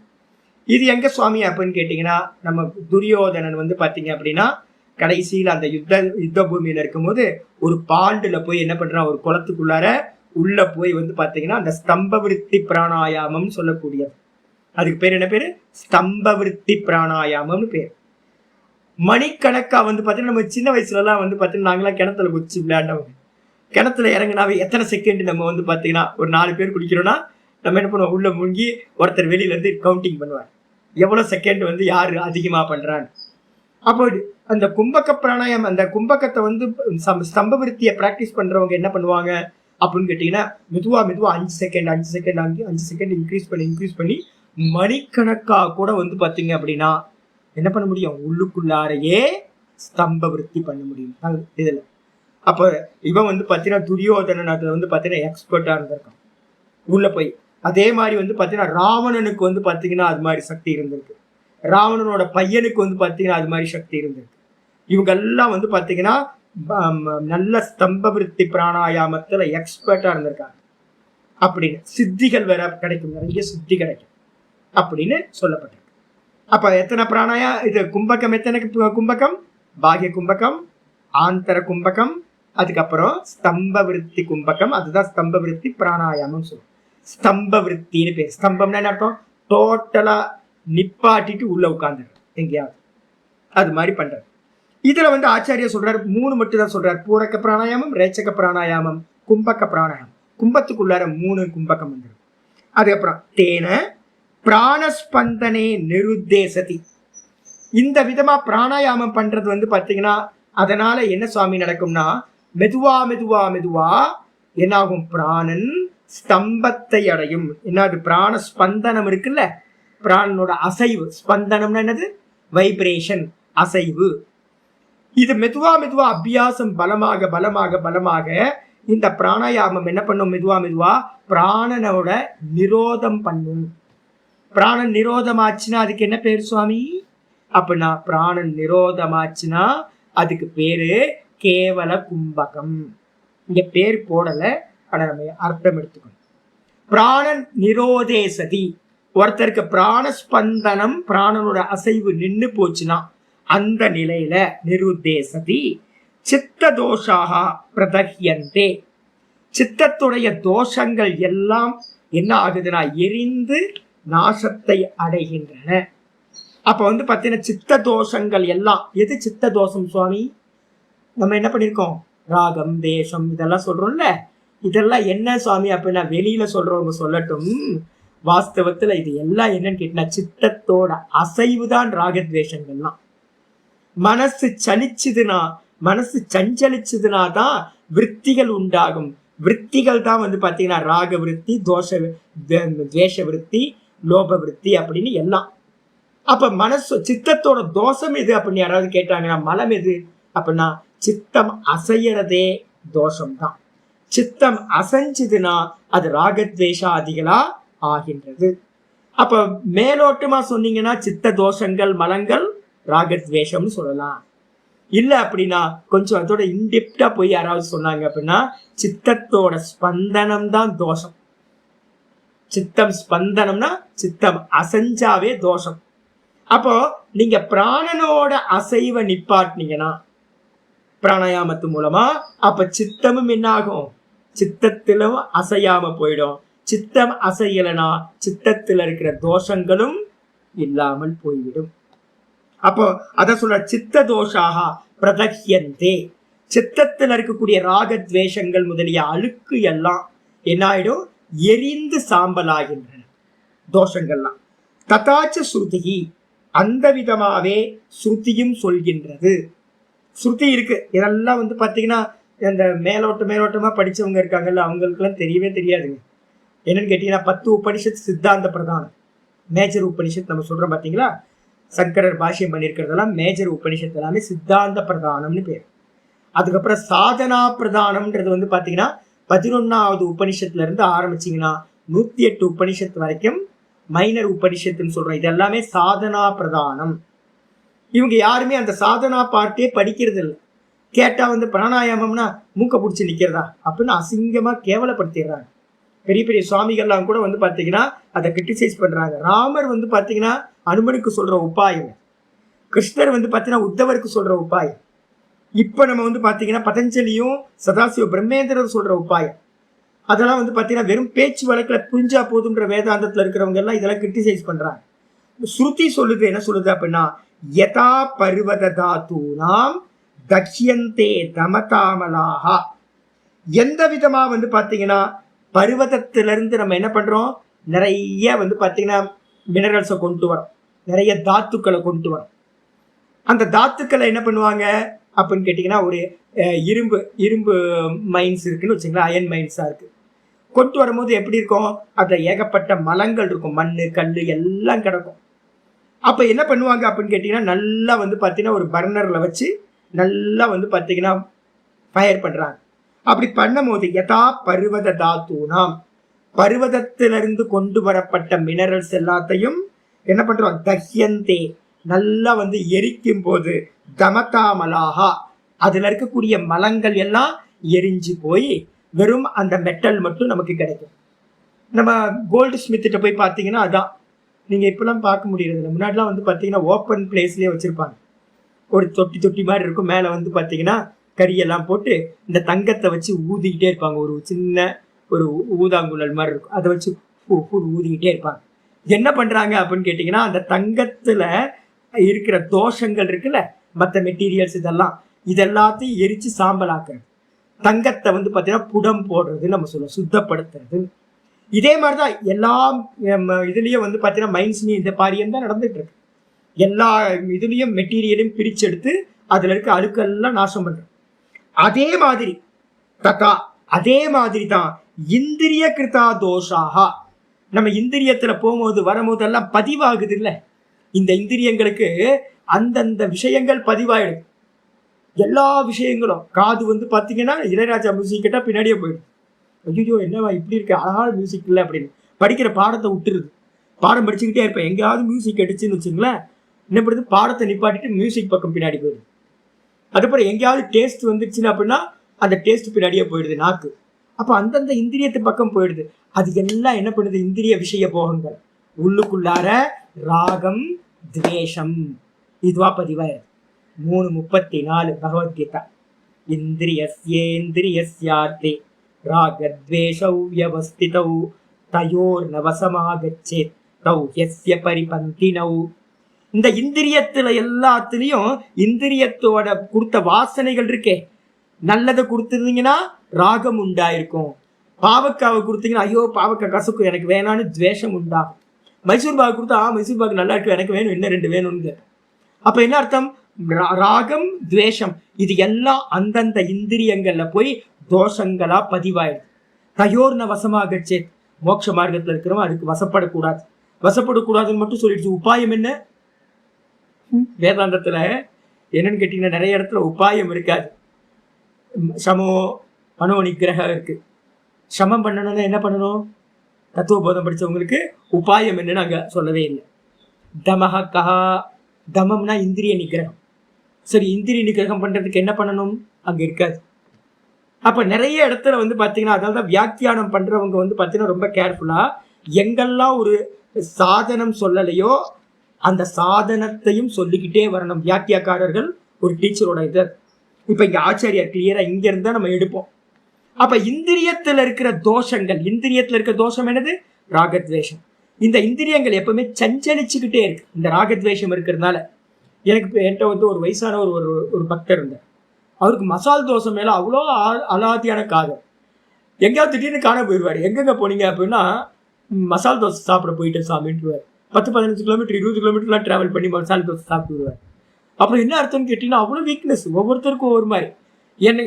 இது எங்க சுவாமி அப்படின்னு கேட்டீங்கன்னா, நம்ம துரியோதனன் வந்து பாத்தீங்க அப்படின்னா கடைசியில் அந்த யுத்த பூமியில இருக்கும்போது ஒரு பாண்டுல போய் என்ன பண்றான், ஒரு குளத்துக்குள்ளார உள்ள போய் வந்து பாத்தீங்கன்னா அந்த ஸ்தம்ப விருத்தி பிராணாயாமம் சொல்லக்கூடியது. அதுக்கு பேர் என்ன பேரு, ஸ்தம்ப விருத்தி பிராணாயாமம்னு பேர். மணிக்கணக்கா வந்து பாத்தீங்கன்னா நம்ம சின்ன வயசுல எல்லாம் வந்து பாத்தீங்கன்னா நாங்களாம் கிணத்துல குச்சி விளையாண்டவங்க. கிணத்துல இறங்கினாவே எத்தனை செகண்ட் நம்ம வந்து பாத்தீங்கன்னா ஒரு 4 பேர் குடிக்கிறோம்னா நம்ம என்ன பண்ணுவோம், உள்ள முங்கி ஒருத்தர் வெளியில இருந்து கவுண்டிங் பண்ணுவார், எவ்வளவு செகண்ட் வந்து யாரு அதிகமா பண்றான்னு. அப்போ அந்த கும்பக பிராணாயாமம், அந்த கும்பகத்தை வந்து ஸ்தம்ப விருத்தியை பிராக்டிஸ் பண்றவங்க என்ன பண்ணுவாங்க அப்படின்னு கேட்டீங்கன்னா மெதுவா மெதுவா 5 செகண்ட் 5 செகண்ட் 5 செகண்ட் இன்க்ரீஸ் பண்ணி மணிக்கணக்கா கூட வந்து பாத்தீங்க அப்படின்னா என்ன பண்ண முடியும், உள்ளுக்குள்ளாரையே ஸ்தம்ப விருத்தி பண்ண முடியும் இதுல. அப்ப இவன் வந்து பாத்தீங்கன்னா துரியோதனன் அதுல வந்து பாத்தீங்கன்னா எக்ஸ்பர்ட்டா இருந்திருக்கான் உள்ள போய். அதே மாதிரி வந்து பாத்தீங்கன்னா ராவணனுக்கு வந்து பாத்தீங்கன்னா அது மாதிரி சக்தி இருந்திருக்கு, ராவணனோட பையனுக்கு வந்து பாத்தீங்கன்னா அது மாதிரி சக்தி இருந்திருக்கு. இவங்க எல்லாம் வந்து பாத்தீங்கன்னா நல்ல ஸ்தம்ப விருத்தி பிராணாயாமத்துல எக்ஸ்பர்ட்டா இருந்திருக்காங்க அப்படின்னு. சித்திகள் வேற கிடைக்கும், நிறைய சித்தி கிடைக்கும் அப்படின்னு சொல்லப்பட்டிருக்கு. அப்ப எத்தனை பிராணாயா, இது கும்பகம் எத்தனை கும்பகம், பாகிய கும்பகம், ஆந்தர கும்பகம், அதுக்கப்புறம் ஸ்தம்ப விருத்தி கும்பகம், அதுதான் ஸ்தம்ப விருத்தி பிராணாயாமம் சொல்லுவோம். ஸ்தம்ப விருத்தின்னு பேர். ஸ்தம்பம்னா என்ன அர்த்தம், டோட்டலா நிப்பாட்டிட்டு உள்ள உட்கார்ந்து எங்கேயாவது அது மாதிரி பண்றது. இதுல வந்து ஆச்சாரியா சொல்றாரு 3 மட்டும் தான் சொல்றாரு, பூரக்க பிராணாயாமம், ரேச்சக பிராணாயாமம், கும்பக பிராணாயாமம். கும்பத்துக்குள்ளார 3 கும்பகம் வந்துடும். அதுக்கப்புறம் தேன பிராணஸ்பந்தனே நிருத்தேசதி. இந்த விதமா பிராணாயாமம் பண்றது வந்து பாத்தீங்கன்னா அதனால என்ன சுவாமி நடக்கும்னா மெதுவா மெதுவா மெதுவா என்னாகும், பிராணன் ஸ்தம்பத்தை அடையும். என்னது, பிராண ஸ்பந்தனம் இருக்குல்ல, பிராணனோட அசைவு, ஸ்பந்தனம்னா என்னது, வைப்ரேஷன், அசைவு. இது மெதுவா மெதுவா அபியாசம் பலமாக பலமாக பலமாக இந்த பிராணாயாமம் என்ன பண்ணும், மெதுவா மெதுவா பிராணனோட நிரோதம் பண்ணும். பிராணன் நிரோதமாச்சுன்னா அதுக்கு என்ன பேர் சுவாமி அப்படின்னா, பிராணன் நிரோதமாச்சுன்னா அதுக்கு பேரு கேவல கும்பகம். இங்க பேர் போடல, ஆனா நம்ம அர்த்தம் எடுத்துக்கணும். பிராணன் நிரோதேசதி, ஒருத்தருக்கு பிராணஸ்பந்தனம் பிராணனோட அசைவு நின்னு போச்சுன்னா அந்த நிலையில நிருத்தேசதி சித்த தோஷாக பிரதஹ்யந்தே, சித்தத்துடைய தோஷங்கள் எல்லாம் என்ன ஆகுதுன்னா எரிந்து நாசத்தை அடைகின்றன. அப்ப வந்து பாத்தீங்கன்னா சித்த தோஷங்கள் எல்லாம், எது சித்த தோஷம் சுவாமி, நம்ம என்ன பண்ணிருக்கோம், ராகம் தேசம் இதெல்லாம் சொல்றோம்ல, இதெல்லாம் என்ன சுவாமி அப்படின்னா வெளியில சொல்றவங்க சொல்லட்டும், வாஸ்தவத்துல இது எல்லாம் என்னன்னு கேட்டா சித்தத்தோட அசைவுதான் ராகத்வேஷங்கள்லாம். மனசு சலிச்சுதுன்னா மனசு சஞ்சலிச்சதுனா தான் விற்த்திகள் உண்டாகும். விற்த்திகள் தான் வந்து பாத்தீங்கன்னா ராக விருத்தி, துவேஷ விருத்தி, லோப விருத்தி அப்படின்னு எல்லாம். அப்ப மனசு சித்தத்தோட தோஷம் எது அப்படின்னு யாராவது கேட்டாங்கன்னா, மலம் எது அப்படின்னா சித்தம் அசையறதே தோஷம் தான். சித்தம் அசைஞ்சதுன்னா அது ராகத்வேஷாதிகளா ஆகின்றது. அப்ப மேலோட்டமா சொன்னீங்கன்னா சித்த தோஷங்கள் மலங்கள் ராகத்வேஷம்னு சொல்லலாம். இல்ல அப்படின்னா கொஞ்சம் அதோட இன்டெப்டா போய் யாராவது சொன்னாங்க அப்படின்னா சித்தத்தோட ஸ்பந்தனம் தான் தோஷம். சித்தம் ஸ்பந்தனம்னா சித்தம் அசைஞ்சாவே தோஷம். அப்போ நீங்க பிராணனோட அசைவ நிப்பாட்டினீங்கன்னா பிராணாயாமத்து மூலமா அப்ப சித்தமும் என்ன ஆகும், சித்தத்திலும் அசையாம போயிடும். சித்தம் அசையலனா சித்தத்துல இருக்கிற தோஷங்களும் இல்லாமல் போய்விடும். அப்போ அத சொல்ற சித்த தோஷாக பிரதஹ்யந்தே. சித்தத்தில் இருக்கக்கூடிய ராகத்வேஷங்கள் முதலிய அழுக்கு எல்லாம் என்ன ஆயிடும், எரிந்து சாம்பலாகின்றன தோஷங்கள்லாம். ததாச்ச ஸ்ருதி, அந்த விதமாவே ஸ்ருதியும் சொல்கின்றது. ஸ்ருதி இருக்கு. இதெல்லாம் வந்து பாத்தீங்கன்னா இந்த மேலோட்டமா படிச்சவங்க இருக்காங்கல்ல, அவங்களுக்கு எல்லாம் தெரியவே தெரியாதுங்க. என்னன்னு கேட்டீங்கன்னா 10 உபனிஷத் சித்தாந்த பிரதானம், மேஜர் உபனிஷத் நம்ம சொல்றோம் பாத்தீங்களா. சங்கரர் பாஷ்யம் பண்ணியிருக்கிறதெல்லாம் மேஜர் உபனிஷத் எல்லாமே சித்தாந்த பிரதானம்னு பேர். அதுக்கப்புறம் சாதனா பிரதானம்ன்றது வந்து பாத்தீங்கன்னா 11வது உபனிஷத்துல இருந்து ஆரம்பிச்சீங்கன்னா 108 உபனிஷத்து வரைக்கும் மைனர் உபனிஷத்துன்னு சொல்றோம். இது எல்லாமே சாதனா பிரதானம். இவங்க யாருமே அந்த சாதனா பார்ட்டே படிக்கிறது இல்லை. கேட்டா வந்து பிராணாயாமம்னா மூக்க பிடிச்சி நிக்கிறதா அப்படின்னு அசிங்கமா கேவலப்படுத்திடுறாங்க. பெரிய பெரிய சுவாமிகள்லாம் கூட வந்து பாத்தீங்கன்னா அதை கிரிட்டிசைஸ் பண்றாங்க. ராமர் வந்து பாத்தீங்கன்னா அனுமனுக்கு சொல்ற உபாயம், கிருஷ்ணர் வந்து பாத்தீங்கன்னா உத்தவருக்கு சொல்ற உபாயம், இப்ப நம்ம வந்து பாத்தீங்கன்னா பதஞ்சலியும் சதாசிவ பிரம்மேந்திரர் சொல்ற உபாயம், அதெல்லாம் வந்து பாத்தீங்கன்னா வெறும் பேச்சு வழக்குல புரிஞ்சா போதுன்ற வேதாந்தத்துல இருக்கிறவங்க எல்லாம் இதெல்லாம் கிரிட்டிசைஸ் பண்றாங்க. ஸ்ருதி சொல்லுது, என்ன சொல்லுது அப்படின்னா யதா பர்வத தாத்தூனாம் தக்ஷ்யந்தே தமதாமலாக. எந்த விதமா வந்து பாத்தீங்கன்னா பர்வதத்திலிருந்து நம்ம என்ன பண்றோம், நிறைய வந்து பாத்தீங்கன்னா மினரல்ஸை கொண்டு வரோம், நிறைய தாத்துக்களை கொண்டு வரோம். அந்த தாத்துக்களை என்ன பண்ணுவாங்க அப்படின்னு கேட்டீங்கன்னா ஒரு இரும்பு மைன்ஸ் இருக்குன்னு வச்சுங்களேன், அயன் மைன்ஸா இருக்கு. கொண்டு வரும்போது எப்படி இருக்கும், அதுல ஏகப்பட்ட மலங்கள் இருக்கும், மண்ணு கல் எல்லாம் கிடக்கும். அப்ப என்ன பண்ணுவாங்க அப்படின்னு கேட்டீங்கன்னா நல்லா வந்து பாத்தீங்கன்னா ஒரு பர்னர்ல வச்சு நல்லா வந்து பாத்தீங்கன்னா ஃபயர் பண்றாங்க. அப்படி பண்ணும் போது யதா பர்வத தாத்தூனாம், பர்வதத்திலிருந்து கொண்டு வரப்பட்ட மினரல்ஸ் எல்லாத்தையும் என்ன பண்றோம், தஹ்யந்தே நல்லா வந்து எரிக்கும் போது தமதாமலாகா, அதுல இருக்கக்கூடிய மலங்கள் எல்லாம் எரிஞ்சு போய் வெறும் அந்த மெட்டல் மட்டும் நமக்கு கிடைக்கும். நம்ம கோல்டு ஸ்மித்திட்ட போய் பார்த்தீங்கன்னா அதான் நீங்க இப்பெல்லாம் பார்க்க முடியறது. முன்னாடிலாம் வந்து பார்த்தீங்கன்னா ஓப்பன் பிளேஸ்லயே வச்சிருப்பாங்க, ஒரு தொட்டி மாதிரி இருக்கும், மேலே வந்து பார்த்தீங்கன்னா கரியெல்லாம் போட்டு இந்த தங்கத்தை வச்சு ஊதிக்கிட்டே இருப்பாங்க. ஒரு சின்ன ஒரு ஊதாங்குழல் மாதிரி இருக்கும், அதை வச்சு ஊதிக்கிட்டே இருப்பாங்க. என்ன பண்றாங்க அப்படின்னு கேட்டீங்கன்னா அந்த தங்கத்துல இருக்கிற தோஷங்கள் இருக்குல்ல, மற்ற மெட்டீரியல்ஸ் இதெல்லாத்தையும் எரிச்சு சாம்பல் ஆக்குறது, தங்கத்தை வந்து பார்த்தீங்கன்னா புடம் போடுறது நம்ம சொல்லுவோம், சுத்தப்படுத்துறது. இதே மாதிரிதான் எல்லா இதுலயும் வந்து பார்த்தீங்கன்னா மைன்ஸ்லயும் இந்த பாரியம் தான் நடந்துட்டு இருக்கு. எல்லா இதுலயும் மெட்டீரியலையும் பிரிச்செடுத்து அதுல இருக்க அழுக்கெல்லாம் நாசம் பண்றது. அதே மாதிரி அதே மாதிரி தான் இந்திரிய கிருதா தோஷாகா, நம்ம இந்திரியத்துல போகும்போது வரும்போது எல்லாம் பதிவாகுது இல்ல, இந்த இந்திரியங்களுக்கு அந்தந்த விஷயங்கள் பதிவாயிடும். எல்லா விஷயங்களும் காது வந்து பாத்தீங்கன்னா இளையராஜா மியூசிக் கேட்டா பின்னாடியே போயிடும், ஐயோ என்னவா இப்படி இருக்கு அழகான மியூசிக் இல்லை அப்படின்னு படிக்கிற பாடத்தை விட்டுருது. பாடம் படிச்சுக்கிட்டே இருப்பேன், எங்கேயாவது மியூசிக் அடிச்சுன்னு வச்சுங்களேன் என்ன பண்ணுது, பாடத்தை நிப்பாட்டிட்டு மியூசிக் பக்கம் பின்னாடி போயிடுது. அதுக்கப்புறம் எங்கேயாவது டேஸ்ட் வந்துடுச்சுன்னு அப்படின்னா அந்த டேஸ்ட் பின்னாடியே போயிடுது நாக்கு. அப்போ அந்தந்த இந்திரியத்து பக்கம் போயிடுது. அது எல்லாம் என்ன பண்ணுது, இந்திரிய விஷய போகங்கள் உள்ளுக்குள்ளார ராகம் துவேஷம் இதுவா பதிவாயிரு. 3:34 பகவத்கீதா. இந்திரியஸ்யேந்திரியஸ்யார்த்தே ராகத்வேஷௌ வ்யவஸ்திதௌ தயோர் நவசமாகச்சேத் தௌ யஸ்ய பரிபந்தினௌ. இந்த இந்திரியத்துல எல்லாத்துலயும் இந்திரியத்தோட கொடுத்த வாசனைகள் இருக்கே, நல்லதை கொடுத்துருந்தீங்கன்னா ராகம் உண்டாயிருக்கும், பாவக்காவை கொடுத்தீங்கன்னா ஐயோ பாவக்காய் கசக்கும் எனக்கு வேணான்னு துவேஷம் உண்டாகும், மைசூர் பாகு கொடுத்தா மைசூர் பாகு நல்லா இருக்கு எனக்கு வேணும் இன்னும் 2 வேணும்னு. அப்ப என்ன அர்த்தம், ராகம் துவேஷம் இது எல்லாம் அந்தந்த இந்திரியங்கள்ல போய் தோஷங்களா பதிவாயிடுது. தயோர்ன வசமாகச்சே, மோட்ச மார்க்கத்துல இருக்கிறவங்க அதுக்கு வசப்படக்கூடாது. வசப்படக்கூடாதுன்னு மட்டும் சொல்லிடுச்சு. உபாயம் என்ன? வேதாந்தத்துல என்னன்னு கேட்டீங்கன்னா நிறைய இடத்துல உபாயம் இருக்காது. சமோ மனோ நிகிரகம் இருக்கு. சமம் பண்ணணும்னா என்ன பண்ணணும்? தத்துவபோதம் படிச்சவங்களுக்கு உபாயம் என்னன்னு அங்க சொல்லவே இல்லை. தமஹ கஹா, தமம்னா இந்திரிய நிகிரகம். சரி, இந்திரிய நிகிரகம் பண்றதுக்கு என்ன பண்ணணும்? அங்க இருக்காது. அப்ப நிறைய இடத்துல வந்து பாத்தீங்கன்னா, அதாவது வியாக்கியானம் பண்றவங்க வந்து பாத்தீங்கன்னா ரொம்ப கேர்ஃபுல்லா எங்கெல்லாம் ஒரு சாதனம் சொல்லலையோ அந்த சாதனத்தையும் சொல்லிக்கிட்டே வரணும். வியாக்கியக்காரர்கள் ஒரு டீச்சரோட இது. இப்ப இங்க ஆச்சாரியார் கிளியரா இங்க இருந்தா நம்ம எடுப்போம். அப்ப இந்திரியத்துல இருக்கிற தோஷங்கள், இந்திரியத்துல இருக்கிற தோஷம் என்னது? ராகத்வேஷம். இந்த இந்திரியங்கள் எப்பவுமே சஞ்சலிச்சுக்கிட்டே இருக்கு இந்த ராகத்வேஷம் இருக்கிறதுனால. எனக்கு என்கிட்ட வந்து ஒரு வயசான ஒரு பக்தர் இருந்தார். அவருக்கு மசால் தோசை மேல அவ்வளோ அலாதியான காதல். எங்கேயாவது திடீர்னு காண போயிடுவாரு. எங்கெங்க போனீங்க அப்படின்னா, மசால் தோசை சாப்பிட போயிட்டு சாமின்ட்டுருவார். 10-15 கிலோமீட்டர் 20 கிலோமீட்டர்லாம் டிராவல் பண்ணி மசால் தோசை சாப்பிட்டு வருவார். அப்புறம் என்ன அர்த்தம்னு கேட்டீங்கன்னா, அவ்வளோ வீக்னஸ். ஒவ்வொருத்தருக்கும் ஒவ்வொரு மாதிரி.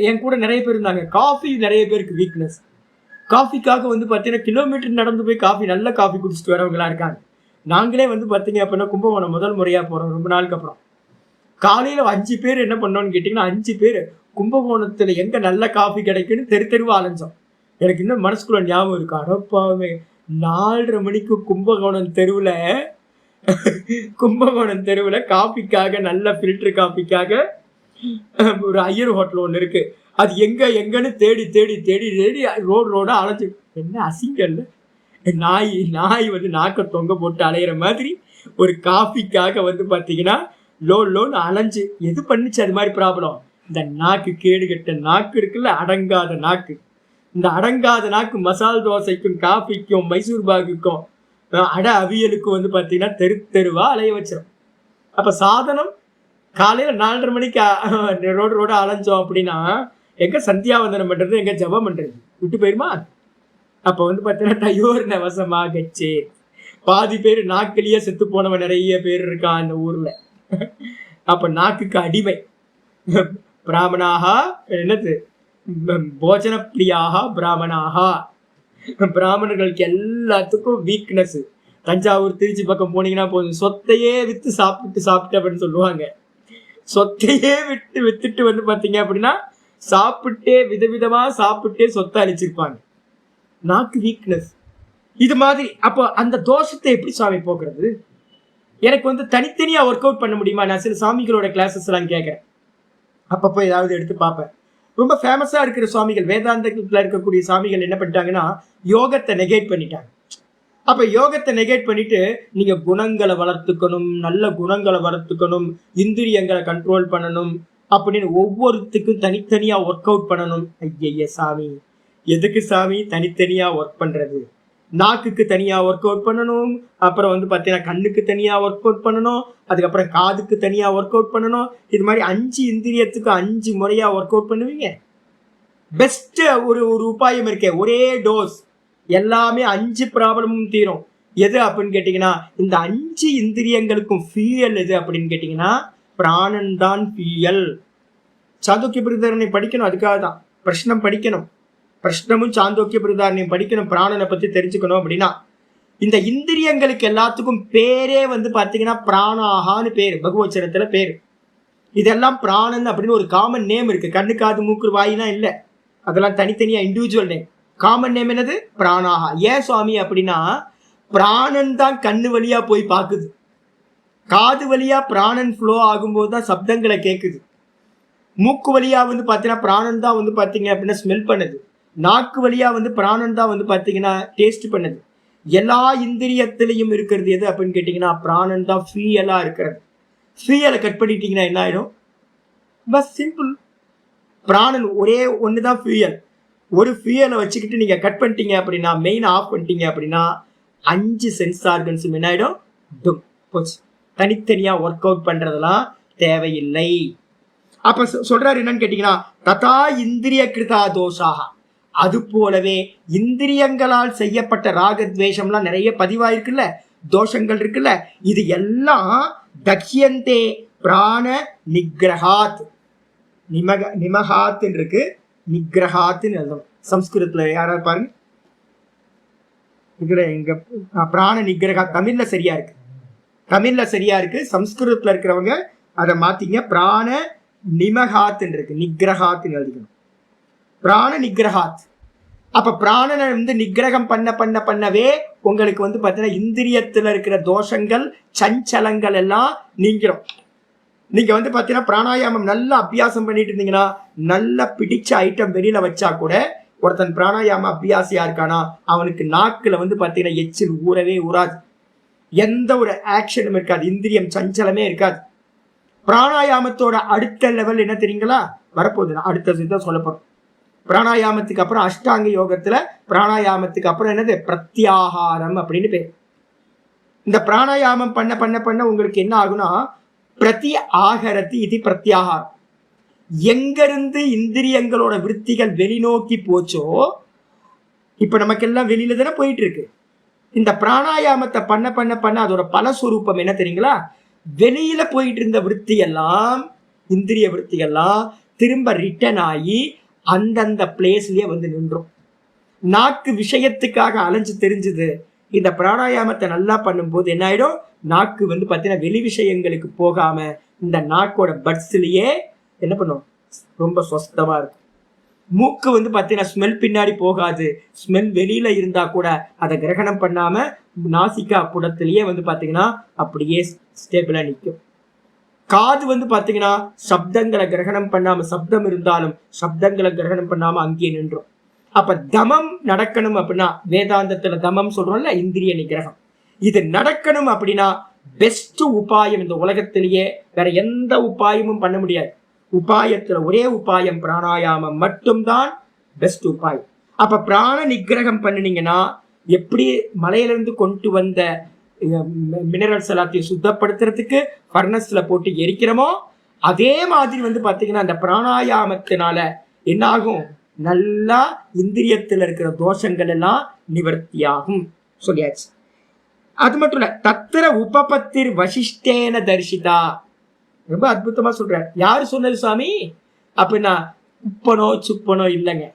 என் கூட நிறைய பேர் இருந்தாங்க. காஃபி நிறைய பேருக்கு வீக்னஸ். காஃபிக்காக வந்து பார்த்தீங்கன்னா கிலோமீட்டர் நடந்து போய் காஃபி, நல்ல காஃபி குடிச்சிட்டு வரவங்களா இருக்காங்க. நாங்களே வந்து பார்த்தீங்க அப்படின்னா கும்பகோணம் முதல் முறையாக போகிறோம் ரொம்ப நாளுக்கு அப்புறம். காலையில் 5 பேர் என்ன பண்ணோன்னு கேட்டிங்கன்னா, 5 பேர் கும்பகோணத்தில் எங்கே நல்ல காஃபி கிடைக்குன்னு தெருவா அலைஞ்சோம். எனக்கு இன்னும் மனசுக்குள்ள ஞாபகம் இருக்கு. அடப்பாவே 4:30 மணிக்கு கும்பகோணம் தெருவில் காஃபிக்காக, நல்ல ஃபில்டர் காஃபிக்காக ஒரு ஐயர் ஹோட்டல் ஒன்று இருக்கு. அது எங்கன்னு தேடி தேடி தேடி தேடி ரோடா அலைஞ்சு. என்ன அசிங்கல்ல, நாய் வந்து நாக்க தொங்க போட்டு அலையிற மாதிரி ஒரு காஃபிக்காக வந்து பார்த்தீங்கன்னா லோன்னு அலைஞ்சு எது பண்ணிச்சு? அது மாதிரி ப்ராப்ளம். இந்த நாக்கு, கேடுகட்ட நாக்கு இருக்குல்ல, அடங்காத நாக்கு. இந்த அடங்காத நாக்கு மசால் தோசைக்கும் காஃபிக்கும் மைசூர் பாகுக்கும் அவியலுக்கும் வந்து பார்த்தீங்கன்னா தெருவா அலைய வச்சிடும். அப்போ சாதனம் காலையில் 4:30 மணிக்கு ரோடா அலைஞ்சோம் அப்படின்னா எங்க சந்தியாவந்தனம் பண்றது, எங்க ஜபம் பண்றது விட்டு போயிருமா? அப்ப வந்து பார்த்தீங்கன்னா தயோர் நவசமாகச்சே. பாதி பேர் நாக்கிலேயே செத்து போனவன் நிறைய பேர் இருக்கான் அந்த ஊர்ல. அப்ப நாக்குக்கு அடிமை. பிராமணாகா என்னது? போஜன பிரியாகா பிராமணாகா. பிராமணர்களுக்கு எல்லாத்துக்கும் வீக்னஸ். தஞ்சாவூர் திருச்சி பக்கம் போனீங்கன்னா போதும், சொத்தையே வித்து சாப்பிட்டு அப்படின்னு சொல்லுவாங்க. சொத்தையே வித்துட்டு வந்து பாத்தீங்க அப்படின்னா சாப்பிட்டே விதவிதமா சாப்பிட்டே சொத்தை அழிச்சிருப்பாங்க. நாக்கு வீக்னஸ் இது மாதிரி. அப்போ அந்த தோஷத்தை எப்படி சுவாமி போக்குறது? எனக்கு வந்து தனித்தனியா ஒர்க் அவுட் பண்ண முடியுமா? நான் சில சுவாமிகளோட கிளாஸஸ் எல்லாம் கேட்கறேன். அப்பப்போ ஏதாவது எடுத்து பார்ப்பேன். ரொம்ப ஃபேமஸா இருக்கிற சுவாமிகள், வேதாந்தத்துல இருக்கக்கூடிய சுவாமிகள் என்ன பண்ணிட்டாங்கன்னா யோகத்தை நெகேட் பண்ணிட்டாங்க. அப்ப யோகத்தை நெகேட் பண்ணிட்டு நீங்க குணங்களை வளர்த்துக்கணும், நல்ல குணங்களை வளர்த்துக்கணும், இந்திரியங்களை கண்ட்ரோல் பண்ணணும் அப்படின்னு ஒவ்வொருத்துக்கும் தனித்தனியா ஒர்க் அவுட் பண்ணணும். ஐய சாமி, எதுக்கு சாமி தனித்தனியா ஒர்க் பண்றது? நாக்குக்கு தனியா ஒர்க் அவுட் பண்ணணும், அப்புறம் வந்து பார்த்தீங்கன்னா கண்ணுக்கு தனியா ஒர்க் அவுட் பண்ணணும், அதுக்கப்புறம் காதுக்கு தனியா ஒர்க் அவுட் பண்ணணும். இது மாதிரி 5 இந்திரியத்துக்கு 5 முறையா ஒர்க் அவுட் பண்ணுவீங்க. பெஸ்ட் ஒரு உபாயம் இருக்கே, ஒரே டோஸ் எல்லாமே 5 ப்ராப்ளமும் தீரும். எது அப்படின்னு கேட்டீங்கன்னா, இந்த 5 இந்திரியங்களுக்கும் ஃபியூயல் எது அப்படின்னு கேட்டீங்கன்னா பிராணன் தான் ஃபியூயல். சாந்தோக்கிய பிருதாரனை படிக்கணும், அதுக்காக தான் பிரஷ்னம் படிக்கணும். பிரஷ்னமும் சாந்தோக்கிய பிருதாரனையும் படிக்கணும், பிராணனை பத்தி தெரிஞ்சுக்கணும். அப்படின்னா இந்த இந்திரியங்களுக்கு எல்லாத்துக்கும் பேரே வந்து பாத்தீங்கன்னா பிராணாகான்னு பேரு, பகவச்சனத்துல பேரு. இதெல்லாம் பிராணன் அப்படின்னு ஒரு காமன் நேம் இருக்கு. கண்ணு காது மூக்கு வாயினா இல்ல, அதெல்லாம் தனித்தனியா இண்டிவிஜுவல் நேம். காமன் நேம் என்னது? பிராணாகா. ஏன் சுவாமி அப்படின்னா பிராணன் தான் கண்ணு வழியா போய் பாக்குது, காது வழியா பிராணன் ஃப்ளோ ஆகும்போது தான் சப்தங்களை கேட்குது, மூக்கு வழியா வந்து பாத்தீங்கன்னா பிராணன் தான் வந்து பாத்தீங்க அப்படின்னா ஸ்மெல் பண்ணுது, நாக்கு வழியா வந்து பிராணன் தான் வந்து பாத்தீங்கன்னா டேஸ்ட் பண்ணுது. எல்லா இந்திரியத்திலையும் இருக்கிறது எது அப்படின்னு கேட்டீங்கன்னா பிராணன் தான் ஃபியூயலா இருக்கிறது. ஃபியூயலை கட் பண்ணிட்டீங்கன்னா என்ன ஆயிடும்? Bus simple. பிராணன் ஒரே ஒண்ணுதான் ஃபியூயல். ஒரு ஃபியூயலை வச்சுக்கிட்டு நீங்க கட் பண்ணிட்டீங்க அப்படின்னா, மெயின் ஆஃப் பண்ணிட்டீங்க அப்படின்னா 5 சென்ஸ் ஆர்கன்ஸும் என்ன ஆயிடும்? டும் போச்சு. தனித்தனியா ஒர்க் அவுட் பண்றதெல்லாம் தேவையில்லை. அப்ப சொல்றாரு என்னன்னு கேட்டீங்கன்னா ததா இந்திரிய கிருதா தோஷாக. அது போலவே இந்திரியங்களால் செய்யப்பட்ட ராகத்வேஷம்லாம் நிறைய பதிவாயிருக்குல்ல, தோஷங்கள் இருக்குல்ல, இது எல்லாம் தக்யந்தே பிராண நிகிரகாத். நிமகாத் இருக்கு, நிகிரகாத்னு எழுதணும். சம்ஸ்கிருதத்துல யாராவது பாருங்க, இதுல எங்க பிராண நிகிரகா தமிழ்ல சரியா இருக்கு, தமிழ்ல சரியா இருக்கு. சம்ஸ்கிருதத்துல இருக்கிறவங்க அதை மாத்திங்க, பிராண நிமகாத் இருக்கு, நிகிரகாத்னு எழுதிக்கணும். பிராண நிகிரகாத். அப்ப பிராணனை நிகிரகம் பண்ணவே உங்களுக்கு பாத்தீங்கன்னா இந்திரியத்துல இருக்கிற தோஷங்கள் சஞ்சலங்கள் எல்லாம் நீங்கிறோம். நீங்க பாத்தீங்கன்னா பிராணாயாமம் நல்லா அபியாசம் பண்ணிட்டு இருந்தீங்கன்னா, நல்லா பிடிச்ச ஐட்டம் வெளியில வச்சா கூட, ஒருத்தன் பிராணாயாம அபியாசியா இருக்கானா அவனுக்கு நாக்குல பாத்தீங்கன்னா எச்சில் ஊறவே ஊறாது, எந்த ஒரு ஆக்ஷனும் இருக்காது, இந்திரியம் சஞ்சலமே இருக்காது. பிராணாயாமத்தோட அடுத்த லெவல் என்ன தெரியுங்களா? வரப்போகுது, அடுத்த தான் சொல்ல போறோம். பிராணாயாமத்துக்கு அப்புறம் அஷ்டாங்க யோகத்துல பிராணாயாமத்துக்கு அப்புறம் என்னது? பிரத்யாகாரம் அப்படின்னு பேர். இந்த பிராணாயாமம் பண்ண உங்களுக்கு என்ன ஆகுனா, பிரதி ஆகரத்தி இது பிரத்யாகாரம். எங்கிருந்து இந்திரியங்களோட விருத்திகள் வெளிநோக்கி போச்சோ, இப்ப நமக்கு எல்லாம் வெளியில தானே போயிட்டு இருக்கு. இந்த பிராணாயாமத்தை பண்ண அதோட பலஸ்வரூபம் என்ன தெரியுங்களா? வெளியில போயிட்டு இருந்த விருத்தி எல்லாம், இந்திரிய விருத்திகள்லாம் திரும்ப ரிட்டர்ன் ஆகி அந்தந்த பிளேஸ்லயே நின்றோம். நாக்கு விஷயத்துக்காக அலைஞ்சு தெரிஞ்சது. இந்த பிராணாயாமத்தை நல்லா பண்ணும்போது என்ன ஆயிடும்? நாக்கு பாத்தீங்கன்னா வெளி விஷயங்களுக்கு போகாம இந்த நாக்கோட பட்ஸ்லயே என்ன பண்ணும்? ரொம்ப சொஸ்தமா இருக்கும். மூக்கு பாத்தீங்கன்னா ஸ்மெல் பின்னாடி போகாது. ஸ்மெல் வெளியில இருந்தா கூட அதை கிரகணம் பண்ணாம நாசிகா புடத்திலேயே பாத்தீங்கன்னா அப்படியே ஸ்டேபிளா நிற்கும். காது பாத்தீங்கன்னா சப்தங்களை கிரகணம் பண்ணாம, சப்தம் இருந்தாலும் சப்தங்களை கிரகணம் பண்ணாம அங்கேயே நின்றோம். அப்ப தமம் நடக்கணும் அப்படின்னா, வேதாந்தத்துல தமம் சொல்றோம்ல, இந்திரிய நிகிரகம், இது நடக்கணும் அப்படின்னா பெஸ்ட் உபாயம் இந்த உலகத்திலேயே வேற எந்த உபாயமும் பண்ண முடியாது. உபாயத்துல ஒரே உபாயம் பிராணாயாமம் மட்டும்தான் பெஸ்ட் உபாயம். அப்ப பிராண நிகிரகம் பண்ணினீங்கன்னா, எப்படி மலையிலிருந்து கொண்டு வந்த மினரல்ஸ் எல்லாத்தையும் சுத்தப்படுத்துறதுக்கு ஃபர்னஸ்ல போட்டு எரிக்கிறோமோ, அதே மாதிரி பாத்தீங்கன்னா அந்த பிராணாயாமத்தினால என்ன ஆகும்? நல்லா இந்திரியத்தில் இருக்கிற தோஷங்கள் எல்லாம் நிவர்த்தியாகும். சொல்லியாச்சு. அது மட்டும் இல்ல, தத்திர உபபத்திர் வசிஷ்டேன தரிசிதா. ரொம்ப அற்புதமா சொல்றாரு. யாரு சொன்னது சுவாமி அப்படின்னா? உப்பனோ சுப்பனோ இல்லைங்க.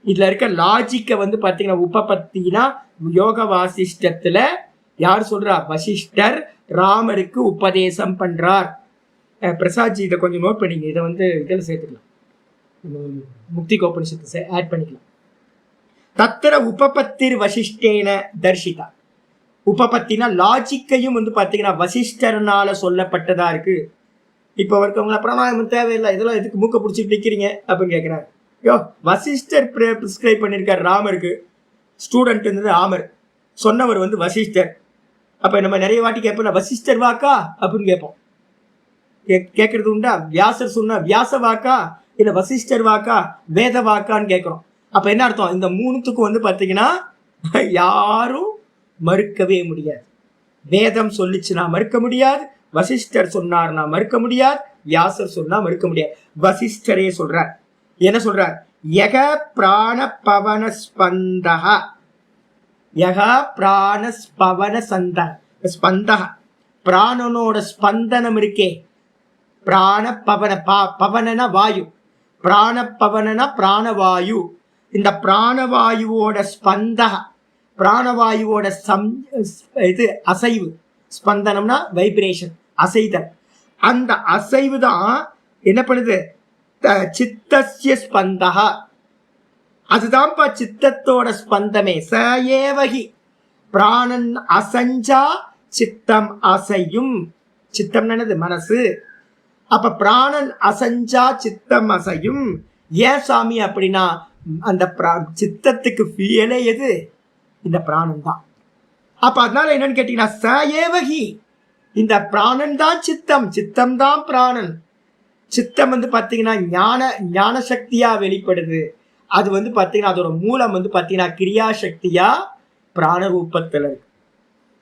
இதுல இருக்க லாஜிக்க பாத்தீங்கன்னா, உபபத்தினா யோக வாசிஷ்டத்துல யார் சொல்றா? வசிஷ்டர் ராமருக்கு உபதேசம் பண்றார். பிரசாத்ஜி இதை கொஞ்சம் நோட் பண்ணிங்க. இதை இதில் சேர்த்துக்கலாம், முக்தி கோபனிஷத்தை ஆட் பண்ணிக்கலாம். தத்திர உபபத்திர் வசிஷ்டேன தர்ஷிதா. உபபத்தினா லாஜிக்கையும் பாத்தீங்கன்னா வசிஷ்டர்னால சொல்லப்பட்டதா இருக்கு. இப்ப இருக்கவங்க பிராணாயாமம் தேவையில்லை, இதெல்லாம் எதுக்கு மூக்க பிடிச்சிட்டு நிக்கிறீங்க அப்படின்னு கேட்கிறாரு. யோ, வசிஷ்டர் பிரிஸ்கிரைப் பண்ணிருக்காரு ராமருக்கு. ஸ்டூடெண்ட் இருந்தது ராமர், சொன்னவர் வசிஷ்டர். அப்ப நம்ம நிறைய வாட்டி கேட்போம், வசிஷ்டர் வாக்கா அப்படின்னு கேட்போம். கேட்கறது உண்டா? வியாசர் சொன்ன வியாச வாக்கா இல்ல வசிஷ்டர் வாக்கா வேத வாக்கான்னு கேட்கிறோம். அப்ப என்ன அர்த்தம்? இந்த மூணுத்துக்கும் பாத்தீங்கன்னா யாரும் மறுக்கவே முடியாது. வேதம் சொல்லிச்சுன்னா மறுக்க முடியாது, வசிஷ்டர் சொன்னார்னா மறுக்க முடியாது, வியாசர் சொன்னா மறுக்க முடியாது. வசிஷ்டரே சொல்றார். என்ன சொல்றார்? யக பிராண பவன ஸ்பந்தஹ, யக பிராண பவன ஸ்பந்தஹ, பிராணனோட ஸ்பந்தனம் இருக்கே, பிராண பவன, பவனனா வாயு, பிராண பவனனா பிராணவாயு. இந்த பிராணவாயுவோட ஸ்பந்தக, பிராணவாயுவோட இது அசைவு, ஸ்பந்தனம்னா வைப்ரேஷன், அசைதல். அந்த அசைவு தான் என்ன பண்ணுது? சித்தஸ்ய ஸ்பந்தக, அதுதான்ப்பா சித்தத்தோட ஸ்பந்தமே. சஏவகி பிராணன் அசஞ்சா சித்தம் அசையும். சித்தம் என்னது? மனசு. அப்ப பிராணன் அசஞ்சா சித்தம் அசையும். ஏன் சாமி அப்படின்னா, அந்த சித்தத்துக்கு ஃபியலே எது? இந்த பிராணன் தான். அப்ப அதனால என்னன்னு கேட்டீங்கன்னா, சஏவகி, இந்த பிராணன் தான் சித்தம், சித்தம் தான் பிராணன். சித்தம் பாத்தீங்கன்னா ஞான சக்தியா வெளிப்படுது. அது பாத்தீங்கன்னா அதோட மூலம் பாத்தீங்கன்னா கிரியாசக்தியா பிராண ரூபத்துல இருக்கு.